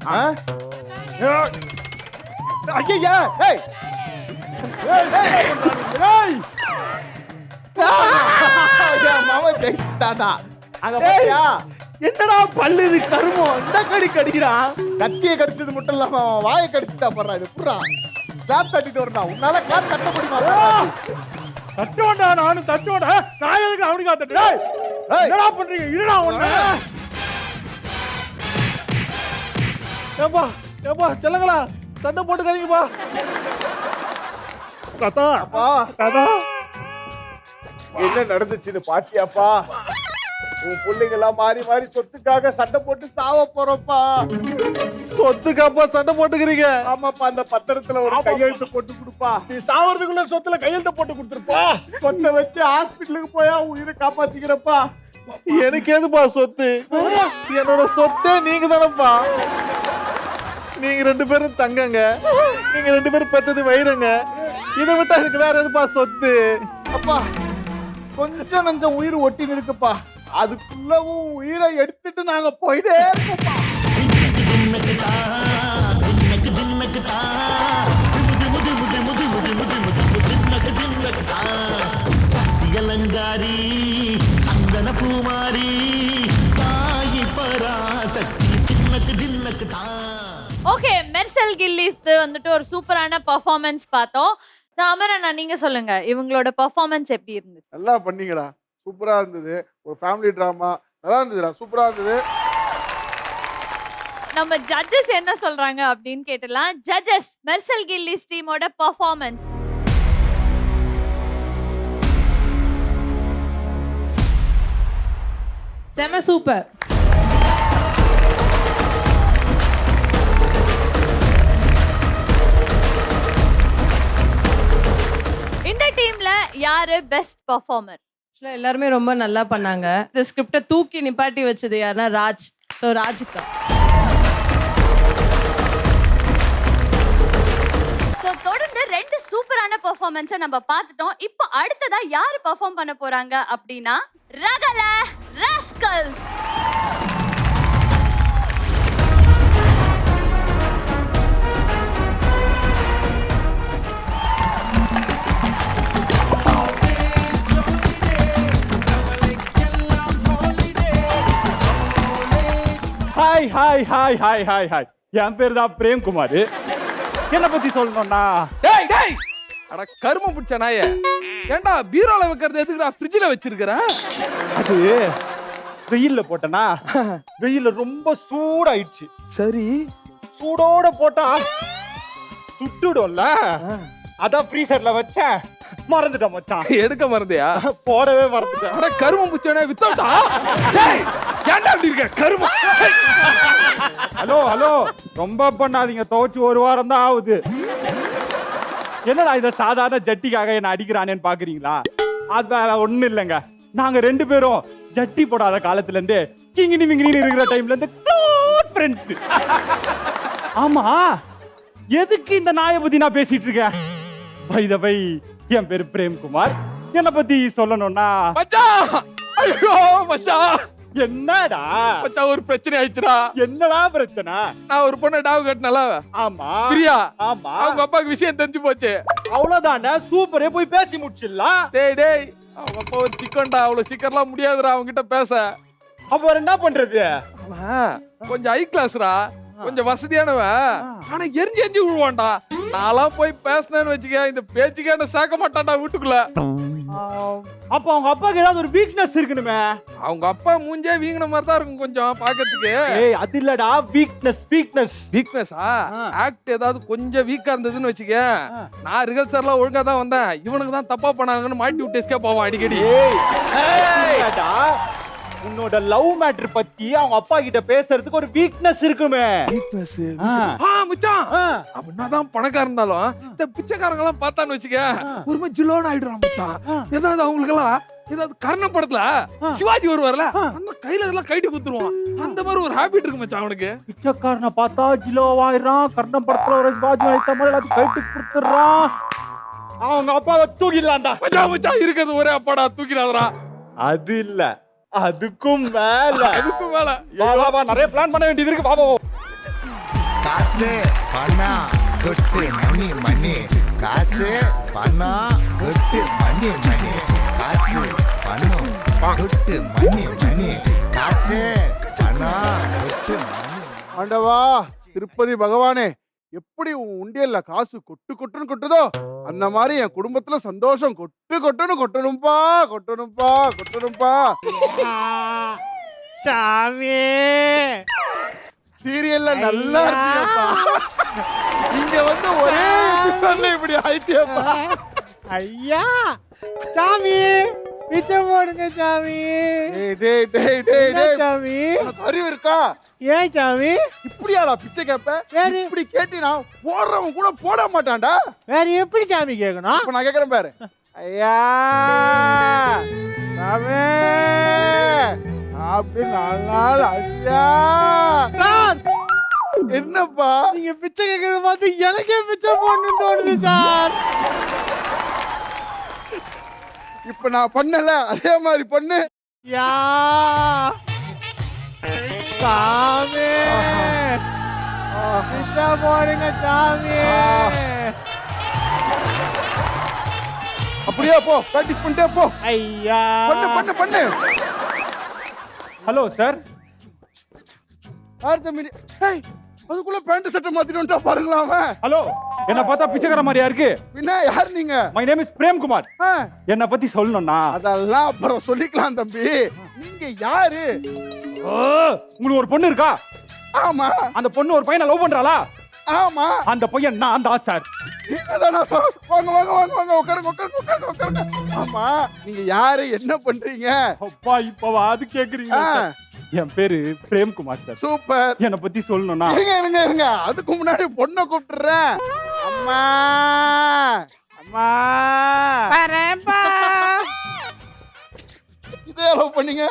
ஐயா ஏய் மாமா ஜெயிச்சிட்டாடா. அங்க பாத்தியா என்னடா பல்லு இது கருமம் இந்த கடி கடிக்கிறான். கத்தியை கடிச்சது மட்டும் இல்லாம அவன் வாயை கடிச்சுட்டா பண்றா. இது புறா கிளாப் தட்டிட்டு வரா. உன்னால கிளாப் தட்ட முடியுமா? தட்டுவான்டா. நானும் தட்டுவான்டா. நான் எதுக்கு அவனுக்கு தட்டுறேன்? என்னடா பண்றீங்க? இல்லடா ஒண்ணு. ஏப்பா ஏப்பா செல்லங்களா சண்டை போட்டுக்காதீங்கப்பா. தாத்தா அப்பா தாத்தா என்ன நடந்துச்சுன்னு பாத்தியாப்பா? உன் பிள்ளைங்க எல்லாம் மாறி மாறி சொத்துக்காக சண்டை போட்டு சாவ போறோம்ப்பா. சொத்துக்காப்பா சண்டை போட்டுக்கிறீங்க? ஆமாப்பா, அந்த பத்திரத்துல ஒரு கையெழுத்து போட்டு கொடுப்பா. நீ சாவறதுக்குள்ள சொத்துல கையெழுத்து போட்டு கொடுத்துருப்பா. சொத்தை வச்சு ஹாஸ்பிட்டலுக்கு போயா உயிரை காப்பாத்திக்கிறப்பா. எனக்கு எதுப்பா சொத்து? என்னோட சொத்தே நீங்க தானப்பா. நீங்க 2 பேரும் தங்கங்க. நீங்க 2 பேரும் பெத்தது வயிறுங்க. இதை விட்டா எனக்கு வேற எதுப்பா சொத்து? அப்பா கொஞ்சம் நஞ்சம் உயிர் ஒட்டி இருக்குப்பா. அதுக்குள்ளவும் உயிரை எடுத்துட்டு நாங்க போயிட்டே இருக்கோம்ப்பா. அலங்காரி அங்கன பூமாரி தாயி பராசக்தி தின்னக்கு தின்னக்கு ஓகே, மெர்சல் கில்லிஸ் வந்துட்டு ஒரு சூப்பரான பெர்ஃபார்மன்ஸ் பார்த்தோம். அமரண்ணா நீங்க சொல்லுங்க, இவங்களோட பெர்ஃபார்மன்ஸ் எப்படி இருந்தது? நல்லா பண்ணீங்கடா, சூப்பரா இருந்தது. ஒரு ஃபேமிலி டிராமா நல்லா இருந்ததுடா, சூப்பரா இருந்தது. நம்ம ஜட்ஜஸ் என்ன சொல்றாங்க அப்படின்னு கேட்டலாம். ஜட்ஜஸ், மெர்சல் கில்லிஸ் டீமோட பெர்ஃபார்மன்ஸ். செம சூப்பர். இந்த டீம்ல யாரு பெஸ்ட் பெர்ஃபார்மர்? எல்லாருமே ரொம்ப நல்லா பண்ணாங்க. இந்த ஸ்கிரிப்டை தூக்கி நிப்பாட்டி வச்சது யாருன்னா ராஜ். ஸோ ராஜுக்கு ஸோ தொடர்ந்து 2 சூப்பரான பெர்ஃபார்மன்ஸை நம்ம பார்த்துட்டோம். இப்போ அடுத்ததா யாரு பெர்ஃபார்ம் பண்ண போறாங்க அப்படின்னா ரகல rascals. Hi hi hi hi hi hi, என் பேர் தான் பிரேம்குமார். என்ன பத்தி சொல்லணும்னா, டேய் டேய் அட கரும பிடிச்ச நாயே, ஏன்டா பீரோல வைக்கிறது எதுக்குடா ஃப்ரிட்ஜ்ல வச்சிருக்கிற? அது வெயில்ல போட்டனா, வெயில்ல ரொம்ப சூடாயிடுச்சு. சரி, சூடோட போட்டா சுட்டுடும்ல, அதான் ஃப்ரீசர்ல வச்சேன். மறந்துட்டேன் மச்சான், எடுக்க மறந்தியா? போடவே மறந்துட்டேன். அட கரும பிடிச்சவனே வித்தோட்டா. டேய் ஏன்டா அப்படி இருக்க கரும? ஹலோ ஹலோ, ரொம்ப பண்ணாதீங்க, துவைச்சு 1 வாரம் தான் ஆகுது. என்னடா இத சாதாரண ஜட்டிக்காக என்ன அடிக்கிறானேன்னு பாக்குறீங்களா? அது ஒண்ணும் இல்லைங்க, நாங்க 2 பேரும் ஜட்டி போடாத காலத்துல இருந்து கிங்கினி மிங்கினி இருக்கிற டைம்ல இருந்து க்ளோஸ் ஃப்ரெண்ட்ஸ். ஆமா, எதுக்கு இந்த நாயை பத்தி நான் பேசிட்டு இருக்கேன்? பை த பை, என் பேரு பிரேம்குமார். என்ன பத்தி சொல்லணும்னா, மச்சான், ஐயோ மச்சான், என்னடா மச்சான் ஒரு பிரச்சனை ஆயிடுச்சுடா. என்னடா பிரச்சனை? நான் ஒரு பொண்ணை டாவு கட்டினல. ஆமா பிரியா. ஆமா, அவங்க அப்பாவுக்கு விஷயம் தெரிஞ்சு போச்சு. அவ்வளவுதானே, சூப்பரே, போய் பேசி முடிச்சிடலாம். டேய் டேய், அவங்க அப்பா ஒரு சிக்கன்டா, அவ்வளவு சீக்கிரம்லாம் முடியாதுடா அவங்க கிட்ட பேச. அப்ப என்ன பண்றது? கொஞ்சம் ஹை கிளாஸ்ரா, கொஞ்சம் வசதியானவன், ஆனா எரிஞ்சு எரிஞ்சு விழுவான்டா. நான்லாம் போய் பேசினேன்னு வச்சுக்க, இந்த பேச்சுக்கே என்ன சேர்க்க மாட்டான்டா வீட்டுக்குள்ள. அப்ப அவங்க அப்பாக்கு ஏதாவது ஒரு வீக்னஸ் இருக்கணுமே. அவங்க அப்பா மூஞ்சே வீங்கின மாதிரி தான் இருக்கும் கொஞ்சம் பாக்கிறதுக்கு. ஏய் அது இல்லடா, வீக்னஸ் வீக்னஸ் வீக்னஸா? ஆக்ட் ஏதாவது கொஞ்சம் வீக்கா இருந்ததுன்னு வச்சுக்க, நான் ரிஹர்சல்லாம் ஒழுங்கா தான் வந்தேன், இவனுக்கு தான் தப்பா பண்ணாங்கன்னு மாட்டி விட்டு எஸ்கேப் போவான் அடிக்கடி. ஏய்டா, உன்னோட லவ் மேட்டர் பத்தி அவங்க அப்பா கிட்ட பேசுறதுக்கு ஒரு வீக்னஸ் இருக்குமே. வீக்னஸ்? மச்சான், அப்படின்னா தான் பணக்காரன் இருந்தாலும் இந்த பிச்சைக்காரங்க எல்லாம் பார்த்தான்னு வச்சுக்க, ஒரு மாதிரி ஜிலோன் ஆயிடுறான் மச்சான். ஏதாவது அவங்களுக்கு எல்லாம் ஏதாவது கர்ண படத்துல சிவாஜி வருவார்ல, அந்த கையில எல்லாம் கைட்டு குத்துருவான். அந்த மாதிரி ஒரு ஹாபிட் இருக்கு மச்சான் அவனுக்கு. பிச்சைக்காரனை பார்த்தா ஜிலோவாயிரான், கர்ண படத்துல ஒரு சிவாஜி வைத்த மாதிரி எல்லாத்தையும் கைட்டு கொடுத்துறான். அவங்க அப்பாவை தூக்கிடலாம்டா. மச்சான் மச்சான், இருக்கிறது ஒரே அப்பாடா, தூக்கிடாதடா. அது இல்ல, அதுக்கும் மேல, அதுக்கும் மேல. வா நிறைய பிளான் பண்ண வேண்டியது இருக்கு. பாபா, காசு பணம் கொட்டு மணி மணி, காசு பணம் கொட்டு மணி மணி, காசு பணம் கொட்டு மணி மணி, காசு பணம் கொட்டு மணி. ஆண்டவா திருப்பதி பகவானே, எப்படி உன் உண்டியல்ல காசு கொட்டு கொட்டுன்னு கொட்டுதோ அந்த மாதிரி என் குடும்பத்துல சந்தோஷம் கொட்டு கொட்டுன்னு கொட்டணும்பா, கொட்டணும்பா, கொட்டணும்பா. சாமி, சீரியல்ல நல்லா இருக்கியப்பா, இங்க வந்து ஒரே எபிசோட்ல இப்படி ஆயிட்டியப்பா. ஐயா சாமி, பிச்சை போடுங்க சாமி. டேய் டேய் டேய் டேய் சாமி, உனக்கு அறிவு இருக்கா? ஏன் சாமி இப்படியாடா பிச்சை கேப்ப? இப்படி கேட்டினா போடுறவன் கூட போட மாட்டான்டா. வேற எப்படி சாமி கேட்கணும்? இப்ப நான் கேக்குறேன் பாரு. ஐயா சாமி, அப்படி நாள் ஐயா. என்னப்பா நீங்க பிச்சை கேட்கறத பார்த்து எனக்கே பிச்சை போடணும்னு தோணுது சார். இப்ப நான் பண்ணல, அதே மாதிரி பண்ணு. யா சாமி, பிச்சை போடுங்க சாமி. அப்ப அப்படியே போ பிராக்டிஸ் பண்ணிட்டே போ ஐயா பண்ணு பண்ணு பண்ணு ஹலோ சார் யார் தம்பி ஏய் அதுக்குள்ள பேண்ட் சட்டை மாத்திட்டு வந்துட்டா பாருங்களா அவன் ஹலோ என்ன பார்த்தா பிச்சைக்கார மாதிரியா இருக்கு பின்ன யார் நீங்க மை நேம் இஸ் பிரேம்குமார் ஆ, என்ன பத்தி சொல்லணும்னா அதெல்லாம் அப்புறம் சொல்லிக்கலாம் தம்பி நீங்க யாரு ஓ, உங்களுக்கு ஒரு பொண்ணு இருக்கா ஆமா அந்த பொண்ணு ஒரு பையனை லவ் பண்றாளா ஆமா அந்த பையன் நான் தான் சார் நீங்கதானா சார் வாங்க வாங்க வாங்க வாங்க உட்காருங்க உட்காருங்க உட்காருங்க உட்காருங்க ஆமா நீங்க யாரு என்ன பண்றீங்க அப்பா இப்பவா அது கேக்குறீங்க ஆ, என் பேரு பிரேம்குமார் சார் சூப்பர் என்ன பத்தி சொல்லணும்னா இருங்க இருங்க இருங்க அதுக்கு முன்னாடி பொண்ணை கூப்பிட்டுறேன் அம்மா அம்மா வரேன்ப்பா. இதே லவ் பண்ணீங்க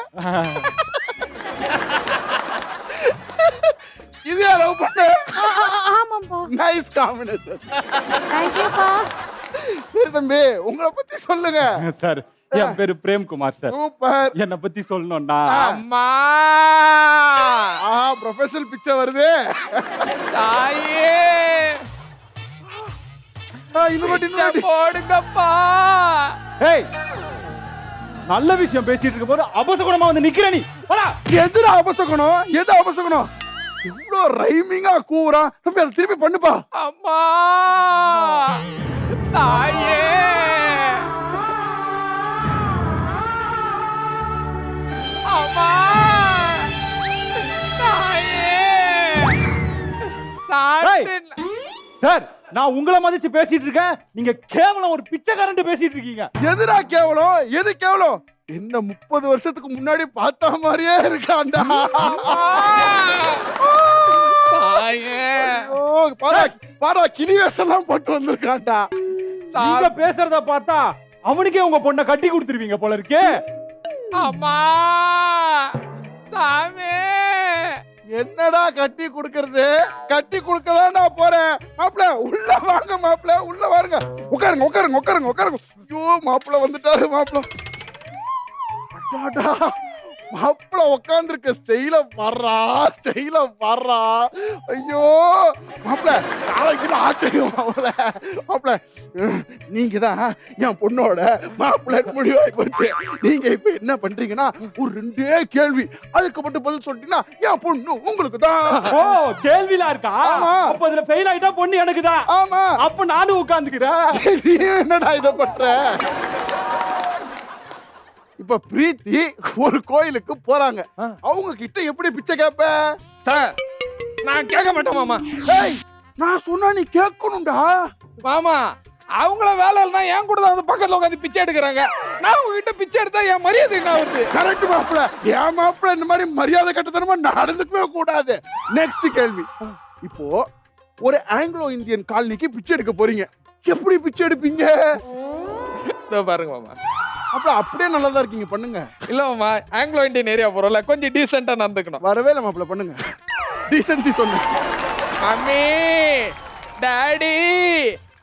இதே லவ் பண்ண ஆமாப்பா. நைஸ் காம்பினேஷன் தேங்க்யூப்பா. சரி தம்பி உங்களை பத்தி சொல்லுங்க சார் என் பேரு பிரேம்குமார் சார் சூப்பர் என்ன பத்தி சொல்லணும்னா அம்மா ப்ரொஃபஷனல் பிக்சர் வருது தாயே இன்னும் போடுங்கப்பா. ஏய் நல்ல விஷயம் பேசிட்டு இருக்க போது அபசகுணமா வந்து நிக்கிற நீ போடா. எதுடா அபசகணும் எது அபசகணும் இவ்வளோ ரைமிங்கா கூவுறா தம்பி அதை திருப்பி பண்ணுப்பா அம்மா தாயே அம்மா தாயே சார் நான் உங்களை மதிச்சு பேசிட்டு இருக்கேன் நீங்க கேவலம் ஒரு பிச்சைக்காரன் பேசிட்டு இருக்கீங்க எதுடா கேவலம் எது கேவலம் என்ன 30 வருஷத்துக்கு முன்னாடி பார்த்த மாதிரியே இருக்காண்டா ஐயோ, பாரா பாரா கிளி வேஷம்லாம் போட்டு வந்திருக்காண்டா நீங்க பேசுறத பார்த்தா அவனுக்கே உங்க பொண்ணை கட்டி கொடுத்துருவீங்க போல இருக்கே அம்மா சாமி என்னடா கட்டி கொடுக்கறது கட்டி கொடுக்கதான் நான் போறேன் மாப்பிள உள்ள வாங்க மாப்பிள உள்ள வாருங்க உட்காருங்க உட்காருங்க உட்காருங்க உட்காருங்க ஐயோ மாப்பிள வந்துட்டாரு மாப்பிள அடாடா மாப்பிள உட்காந்துருக்க ஸ்டைல வர்றா ஐயோ மாப்பிள நாளைக்கு ஆட்டையும் மாப்பிள நீங்க தான் என் பொண்ணோட மாப்பிள முடிவாய் போச்சு நீங்க இப்ப என்ன பண்றீங்கன்னா ஒரு 2 கேள்வி அதுக்கு மட்டும் பதில் சொல்லிட்டீங்கன்னா என் பொண்ணு உங்களுக்கு தான் ஓ கேள்விலாம் இருக்கா ஆமா. அப்ப அதுல ஃபெயில் ஆயிட்டா பொண்ணு எனக்கு தான் ஆமா அப்ப நானும் உட்கார்ந்துக்கிறேன் நீ என்னடா இத பண்ற இப்ப பிரீத்தி ஒரு கோயிலுக்கு போறாங்க அவங்க கிட்ட எப்படி பிச்சை கேப்ப சார் நான் கேட்க மாட்டேன் மாமா. ஏய் நான் சொன்னா நீ கேட்கணும்டா மாமா அவங்கள வேலை இல்லைன்னா என் கூட தான் வந்து பக்கத்துல உட்காந்து பிச்சை எடுக்கிறாங்க. நான் உங்ககிட்ட பிச்சை எடுத்தா என் மரியாதை என்ன வருது? கரெக்ட் மாப்பிள என் மாப்பிள இந்த மாதிரி மரியாதை கட்டத்தனமா நடந்துக்கவே கூடாது நெக்ஸ்ட் கேள்வி இப்போ ஒரு ஆங்கிலோ இந்தியன் காலனிக்கு பிச்சை எடுக்க போறீங்க எப்படி பிச்சை எடுப்பீங்க இதோ பாருங்க மாமா. அப்ப அப்படியே நல்லதா இருக்கீங்க பண்ணுங்க இல்ல மாமா ஆங்கிலோ இந்தியன் ஏரியா போறோம்ல கொஞ்சம் டீசெண்டா நடந்துக்கணும். வரவே இல்லை மாப்பிள பண்ணுங்க டீசன்சி சொன்ன mummy daddy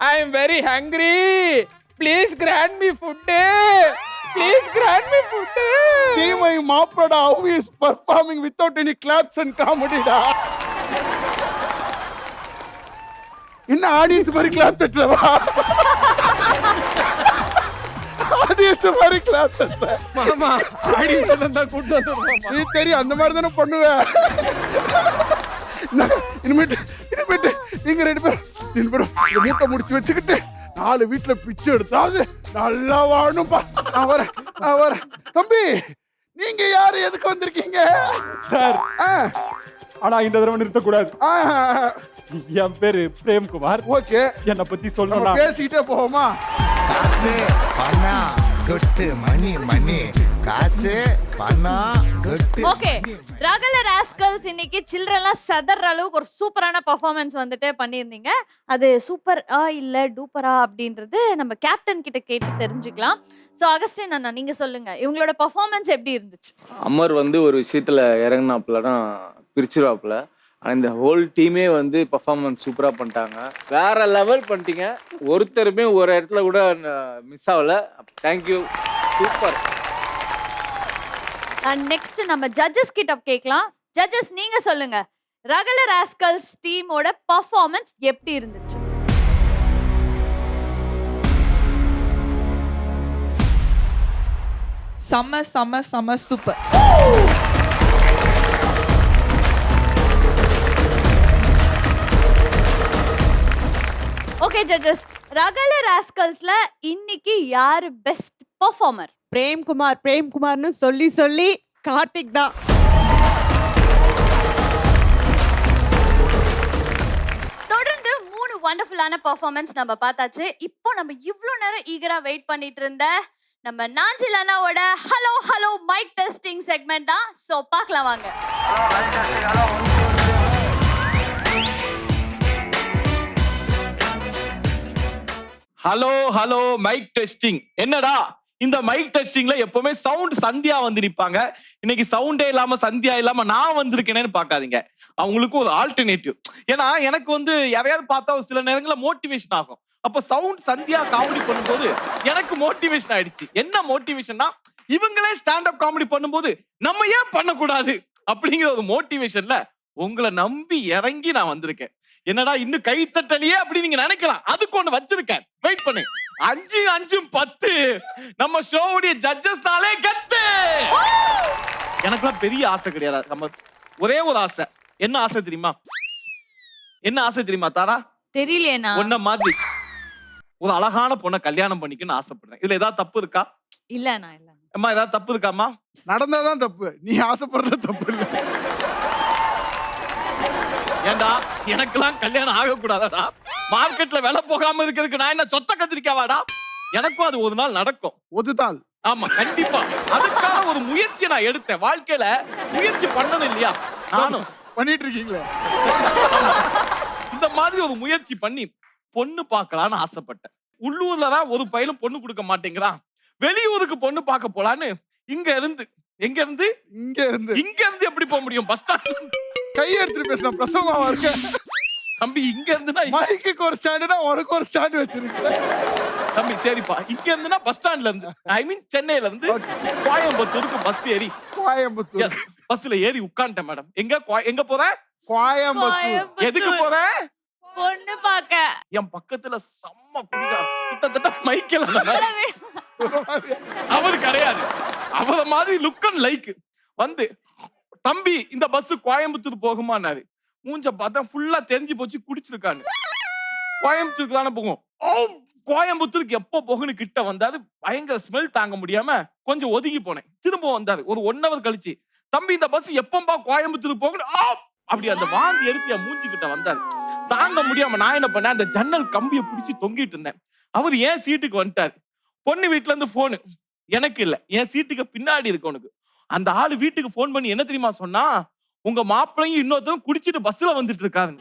I am very hungry please grant me food please grant me food See my மாப்பிளோட how he is performing without any claps and comedy டா என்ன ஆடியன்ஸ் மாதிரி கிளாப் தட்டலவா ஆடியன்ஸ் மாதிரி கிளாப் தட்டல மாமா ஆடியன்ஸ் தான் கூட்டி வந்துருமா. நீ தெரியும் அந்த மாதிரி தானே பண்ணுவேன் இனிமேட்டு நீங்க 2 பேரும் இந்த மூட்டை முடிச்சு வச்சுக்கிட்டு 4 வீட்டுல பிச்சை எடுத்தாவது நல்லா வாழணும்பா நான் வரேன் தம்பி நீங்க யாரு எதுக்கு வந்திருக்கீங்க சார் ஆ, ஆனா இந்த தடவை நிறுத்த கூடாது ஆ, என் பேரு பிரேம்குமார் ஓகே என்ன பத்தி நம்ம சொல்லணும்னா பேசிக்கிட்டே போவோமா காசு பணம் துட்டு மணி காசு பணம் துட்டு ஓகே ரகல ராஸ்கல்ஸ் இன்னைக்கு சில்ட்ரன்லாம் சதற அளவுக்கு ஒரு சூப்பரான பெர்ஃபார்மன்ஸ் வந்துட்டு பண்ணியிருந்தீங்க அது சூப்பர் இல்ல டூப்பரா அப்படின்றது நம்ம கேப்டன் கிட்ட கேட்டு தெரிஞ்சுக்கலாம் ஸோ அகஸ்டின் அண்ணா நீங்க சொல்லுங்க இவங்களோட பெர்ஃபார்மன்ஸ் எப்படி இருந்துச்சு அமர் வந்து ஒரு விஷயத்துல இறங்கினாப்புலனா பிரிச்சிருவாப்புல இந்த ஹோல் டீமே வந்து பர்ஃபார்மன்ஸ் சூப்பரா பண்ணிட்டாங்க வேற லெவல் பண்ணிட்டீங்க ஒருத்தருமே ஒரு இடத்துல கூட மிஸ் ஆகல தேங்க்யூ சூப்பர் அண்ட் நெக்ஸ்ட் நம்ம ஜட்ஜஸ் கிட்ட கேட்கலாம் ஜட்ஜஸ் நீங்க சொல்லுங்க ரகல ராஸ்கல்ஸ் டீமோட பெர்ஃபார்மன்ஸ் எப்படி இருந்துச்சு செம்ம செம்ம செம்ம சூப்பர். ஓகே ஜட்ஜஸ், ரகல ராஸ்கல்ஸ்ல இன்னைக்கு யாரு பெஸ்ட் பெர்ஃபார்மர்? பிரேம்குமார்னு சொல்லி சொல்லி கார்த்திக் தான். தொடர்ந்து 3 வண்டர்ஃபுல்லான பெர்ஃபார்மன்ஸ் நம்ம பார்த்தாச்சு. இப்போ நம்ம இவ்ளோ நேரம் ஈகரா வெயிட் பண்ணிட்டு இருந்த நம்ம நாஞ்சில் அண்ணாவோட hello hello mic testing segment தான். சோ பார்க்கலாம் வாங்க. Hello hello mic testing. என்னடா இந்த மைக் டெஸ்டிங்ல எப்பவுமே சவுண்ட் சந்தியா வந்து நிப்பாங்க. இன்னைக்கு சவுண்டே இல்லாம சந்தியா இல்லாம நான் வந்திருக்கேனேன்னு பாக்காதீங்க. அவங்களுக்கு ஒரு ஆல்டர்னேட்டிவ். ஏன்னா எனக்கு வந்து யாரையாவது பார்த்தா சில நேரங்களில் மோட்டிவேஷன் ஆகும். அப்ப சவுண்ட் சந்தியா காமெடி பண்ணும்போது எனக்கு மோட்டிவேஷன் ஆயிடுச்சு. என்ன மோட்டிவேஷன்னா, இவங்களே ஸ்டாண்ட் அப் காமெடி பண்ணும்போது நம்ம ஏன் பண்ணக்கூடாது அப்படிங்கிற ஒரு மோட்டிவேஷன்ல உங்களை நம்பி இறங்கி நான் வந்திருக்கேன். என்னடா இன்னும் கை தட்டலையே அப்படி நீங்க நினைக்கலாம். அதுக்கு ஒண்ணு வச்சிருக்கேன், வெயிட் பண்ணு. 5 5 10 நம்ம ஷோவுடைய ஜட்ஜஸ்னாலே கத்து. எனக்குலாம் பெரிய ஆசை கிடையாது. நம்ம ஒரே ஒரு ஆசை. என்ன ஆசை தெரியுமா? என்ன ஆசை தெரியுமா தாரா? தெரியலையேனா. ஒன்ன மாதிரி ஒரு அழகான பொண்ணை கல்யாணம் பண்ணிக்கணும்னு ஆசைப்படுறேன். இதுல ஏதாவது தப்பு இருக்கா? இல்ல நான் இல்ல. அம்மா ஏதாவது தப்பு இருக்காமா? நடந்தாதான் தப்பு, நீ ஆசைப்படுறது தப்பு இல்ல. ஏண்டா எனக்கெல்லாம் கல்யாணம் ஆகக்கூடாதாடா? மார்க்கெட்ல விலை போகாம இருக்கிறதுக்கு நான் என்ன சொத்த கத்திரிக்காவாடா? எனக்கும் அது ஒரு நாள் நடக்கும். ஒதுதால். ஆமா கண்டிப்பா. அதுக்கான ஒரு முயற்சி நான் எடுத்தேன். வாழ்க்கையில முயற்சி பண்ணணும் இல்லையா? நானும் பண்ணிட்டு இருக்கீங்களே. இந்த மாதிரி ஒரு முயற்சி பண்ணி பொண்ணு பார்க்கலான்னு ஆசைப்பட்டேன். உள்ளூர்ல தான் ஒரு பையனும் பொண்ணு கொடுக்க மாட்டேங்கிறான். வெளியூருக்கு பொண்ணு பார்க்க போலான்னு இங்க இருந்து இங்க இருந்து எப்படி போக முடியும்? பஸ் ஸ்டாண்ட் கையை எடுத்துட்டு பேசின பிரசவமா இருக்க தம்பி. இங்க இருந்துனா மைக்கு ஒரு ஸ்டாண்டுனா உனக்கு ஒரு ஸ்டாண்ட் வச்சிருக்க தம்பி. சரிப்பா, இங்க இருந்துனா பஸ் ஸ்டாண்ட்ல இருந்து, ஐ மீன் சென்னையில இருந்து கோயம்புத்தூருக்கு பஸ் ஏறி கோயம்புத்தூர் பஸ்ல ஏறி உட்கார்ந்தேன் மேடம். எங்க போற? கோயம்புத்தூர். எதுக்கு போற? பொண்ணு பார்க்க. என் பக்கத்துல செம்ம குடிகா, கிட்டத்தட்ட மைக்கேல் அவரு கிடையாது, அவர மாதிரி லுக் அண்ட் லைக் வந்து, தம்பி இந்த பஸ் கோயம்புத்தூர் போகுமான்னாரு. மூஞ்ச பார்த்தா ஃபுல்லா தெரிஞ்சு போச்சு, குடிச்சிருக்கான்னு. கோயம்புத்தூருக்கு தானே போகும். கோயம்புத்தூருக்கு எப்போ போகணும் கிட்ட வந்தாரு. பயங்கர ஸ்மெல் தாங்க முடியாம கொஞ்சம் ஒதுங்கி போனேன். திரும்ப வந்தாரு ஒரு 1 hour கழிச்சு. தம்பி இந்த பஸ் எப்பம்பா கோயம்புத்தூர் போகணும் அப்படி அந்த வாந்தி எடுத்து என் மூஞ்சி கிட்ட வந்தாரு. தாங்க முடியாம நான் என்ன பண்ணேன், அந்த ஜன்னல் கம்பியை பிடிச்சி தொங்கிட்டு இருந்தேன். அவர் ஏன் சீட்டுக்கு வந்துட்டாரு. பொண்ணு வீட்டுல இருந்து போனு எனக்கு இல்ல, என் சீட்டுக்கு பின்னாடி இருக்கு உனக்கு. அந்த ஆளு வீட்டுக்கு போன் பண்ணி என்ன தெரியுமா சொன்னா, உங்க மாப்பிள்ளையும் இன்னொருத்தரும் குடிச்சிட்டு பஸ்ல வந்துட்டு இருக்காரு.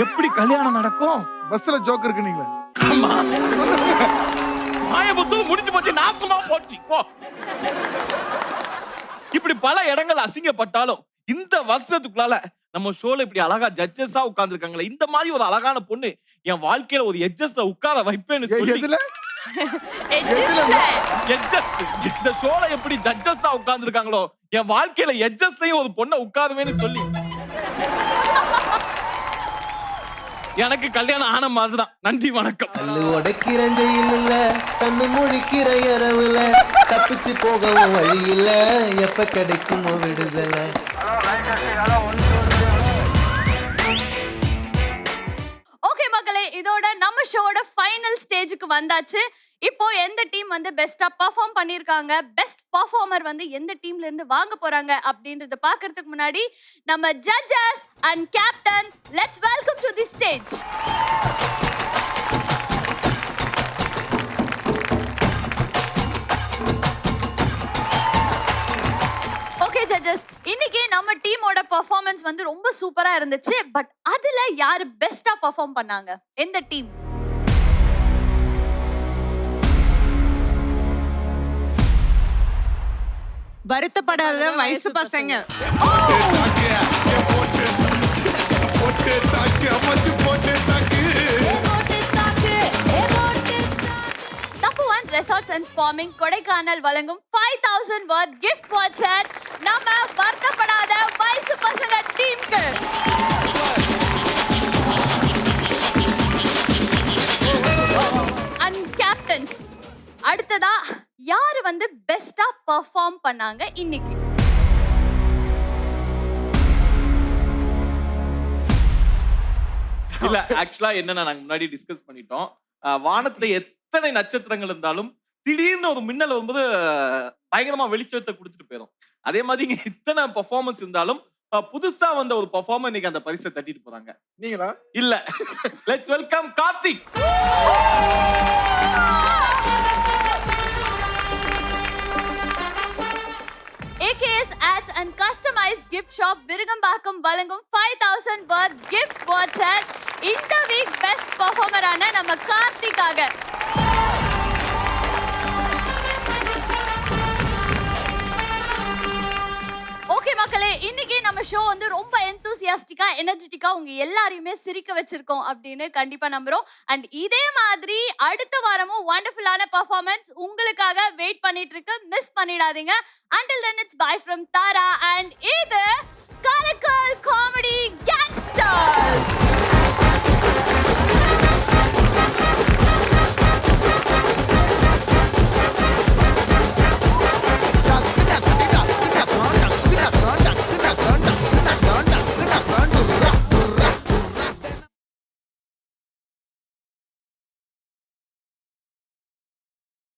எப்படி கல்யாணம் நடக்கும்? பஸ்ல ஜோக் இருக்கு நீங்களே. கோயம்புத்தூர் முடிஞ்சு போச்சு, நாசமா போச்சு. இப்படி பல இடங்கள் அசிங்கப்பட்டாலும் இந்த வருஷத்துக்குள்ளால நம்ம ஷோல இப்படி அழகா ஜட்ஜஸா உட்கார்ந்து இருக்காங்களே, இந்த மாதிரி ஒரு அழகான பொண்ணு என் வாழ்க்கையில ஒரு எட்ஜஸ்ல உட்கார வைப்பேன்னு சொல்லி இந்த ஷோல எப்படி ஜட்ஜஸா உட்கார்ந்து இருக்காங்களோ, என் வாழ்க்கையில எட்ஜஸ்லயும் ஒரு பொண்ணை உட்காருவேன்னு சொல்லி எனக்கு கல்யாணம் ஆன மாதிரிதான். நன்றி வணக்கம். கல்லு உடைக்கிற ஜெயில கண்ணு முழிக்கிற இரவுல தப்பிச்சு போகவும் வழி இல்ல, எப்ப கிடைக்குமோ விடுதலை. ஓகே மக்களே, இதோட நம்ம ஷோட ஃபைனல் ஸ்டேஜுக்கு வந்தாச்சு. இப்போ எந்த டீம் வந்து பெஸ்டா பெர்ஃபார்ம் பண்ணிருக்காங்க, பெஸ்ட் பெர்ஃபார்மர் வந்து எந்த டீம்ல இருந்து வாங்க போறாங்க அப்படின்றத பார்க்கிறதுக்கு முன்னாடி நம்ம judges and captain, let's welcome to the stage. Okay judges, இன்னைக்கு நம்ம டீமோட பெர்ஃபார்மன்ஸ் வந்து ரொம்ப சூப்பரா இருந்துச்சு. பட் அதுல யாரு பெஸ்டா பெர்ஃபார்ம் பண்ணாங்க? எந்த டீம்? வருத்தப்படாத வயசு பசங்க. Number 1 resorts and farming Kodaikanal வழங்கும் 5000 worth gift voucher நம்ம வருத்தப்படாத வயசு பசங்க டீமுக்கு. அண்ட் கேப்டன்ஸ், அடுத்ததா யாரு வந்து பெஸ்டா பெர்ஃபார்ம் பெர்ஃபார்ம் பண்ணாங்க இன்னைக்கு. இல்ல ஆக்சுவலா என்னன்னா நாங்க முன்னாடி டிஸ்கஸ் பண்ணிட்டோம். வானத்துல எத்தனை நட்சத்திரங்கள் இருந்தாலும் திடீர்னு ஒரு மின்னல் வரும்போது பயங்கரமா வெளிச்சத்தை கொடுத்துட்டு போயிடும். அதே மாதிரி இங்க இத்தனை பெர்ஃபார்மன்ஸ் இருந்தாலும் புதுசா வந்த ஒரு பெர்ஃபார்மர் இன்னைக்கு அந்த பரிசை தட்டிட்டு போறாங்க. நீங்களா? இல்ல. Let's welcome Karthik. AKS Ads and Customized Gift Shop Virugambakkam வழங்கும் 5000 worth gift voucher இந்த வீக் பெஸ்ட் பெர்ஃபார்மர் ஆன நம்ம கார்த்திகாக. ஓகே மக்களே, இன்னைக்கு நம்ம ஷோ வந்து ரொம்ப எந்தூசியாஸ்டிக்கா எனர்ஜெட்டிக்கா உங்க எல்லாரையுமே சிரிக்க வச்சிருக்கோம் அப்படின்னு கண்டிப்பா நம்புறோம். அண்ட் இதே மாதிரி அடுத்த வாரமும் வண்டர்ஃபுல்லான பெர்ஃபார்மன்ஸ் உங்களுக்காக வெயிட் பண்ணிட்டு இருக்கு. மிஸ் பண்ணிடாதீங்க. Until then it's bye from Tara and இது கலக்கல் காமெடி கேங்ஸ்டர்ஸ்.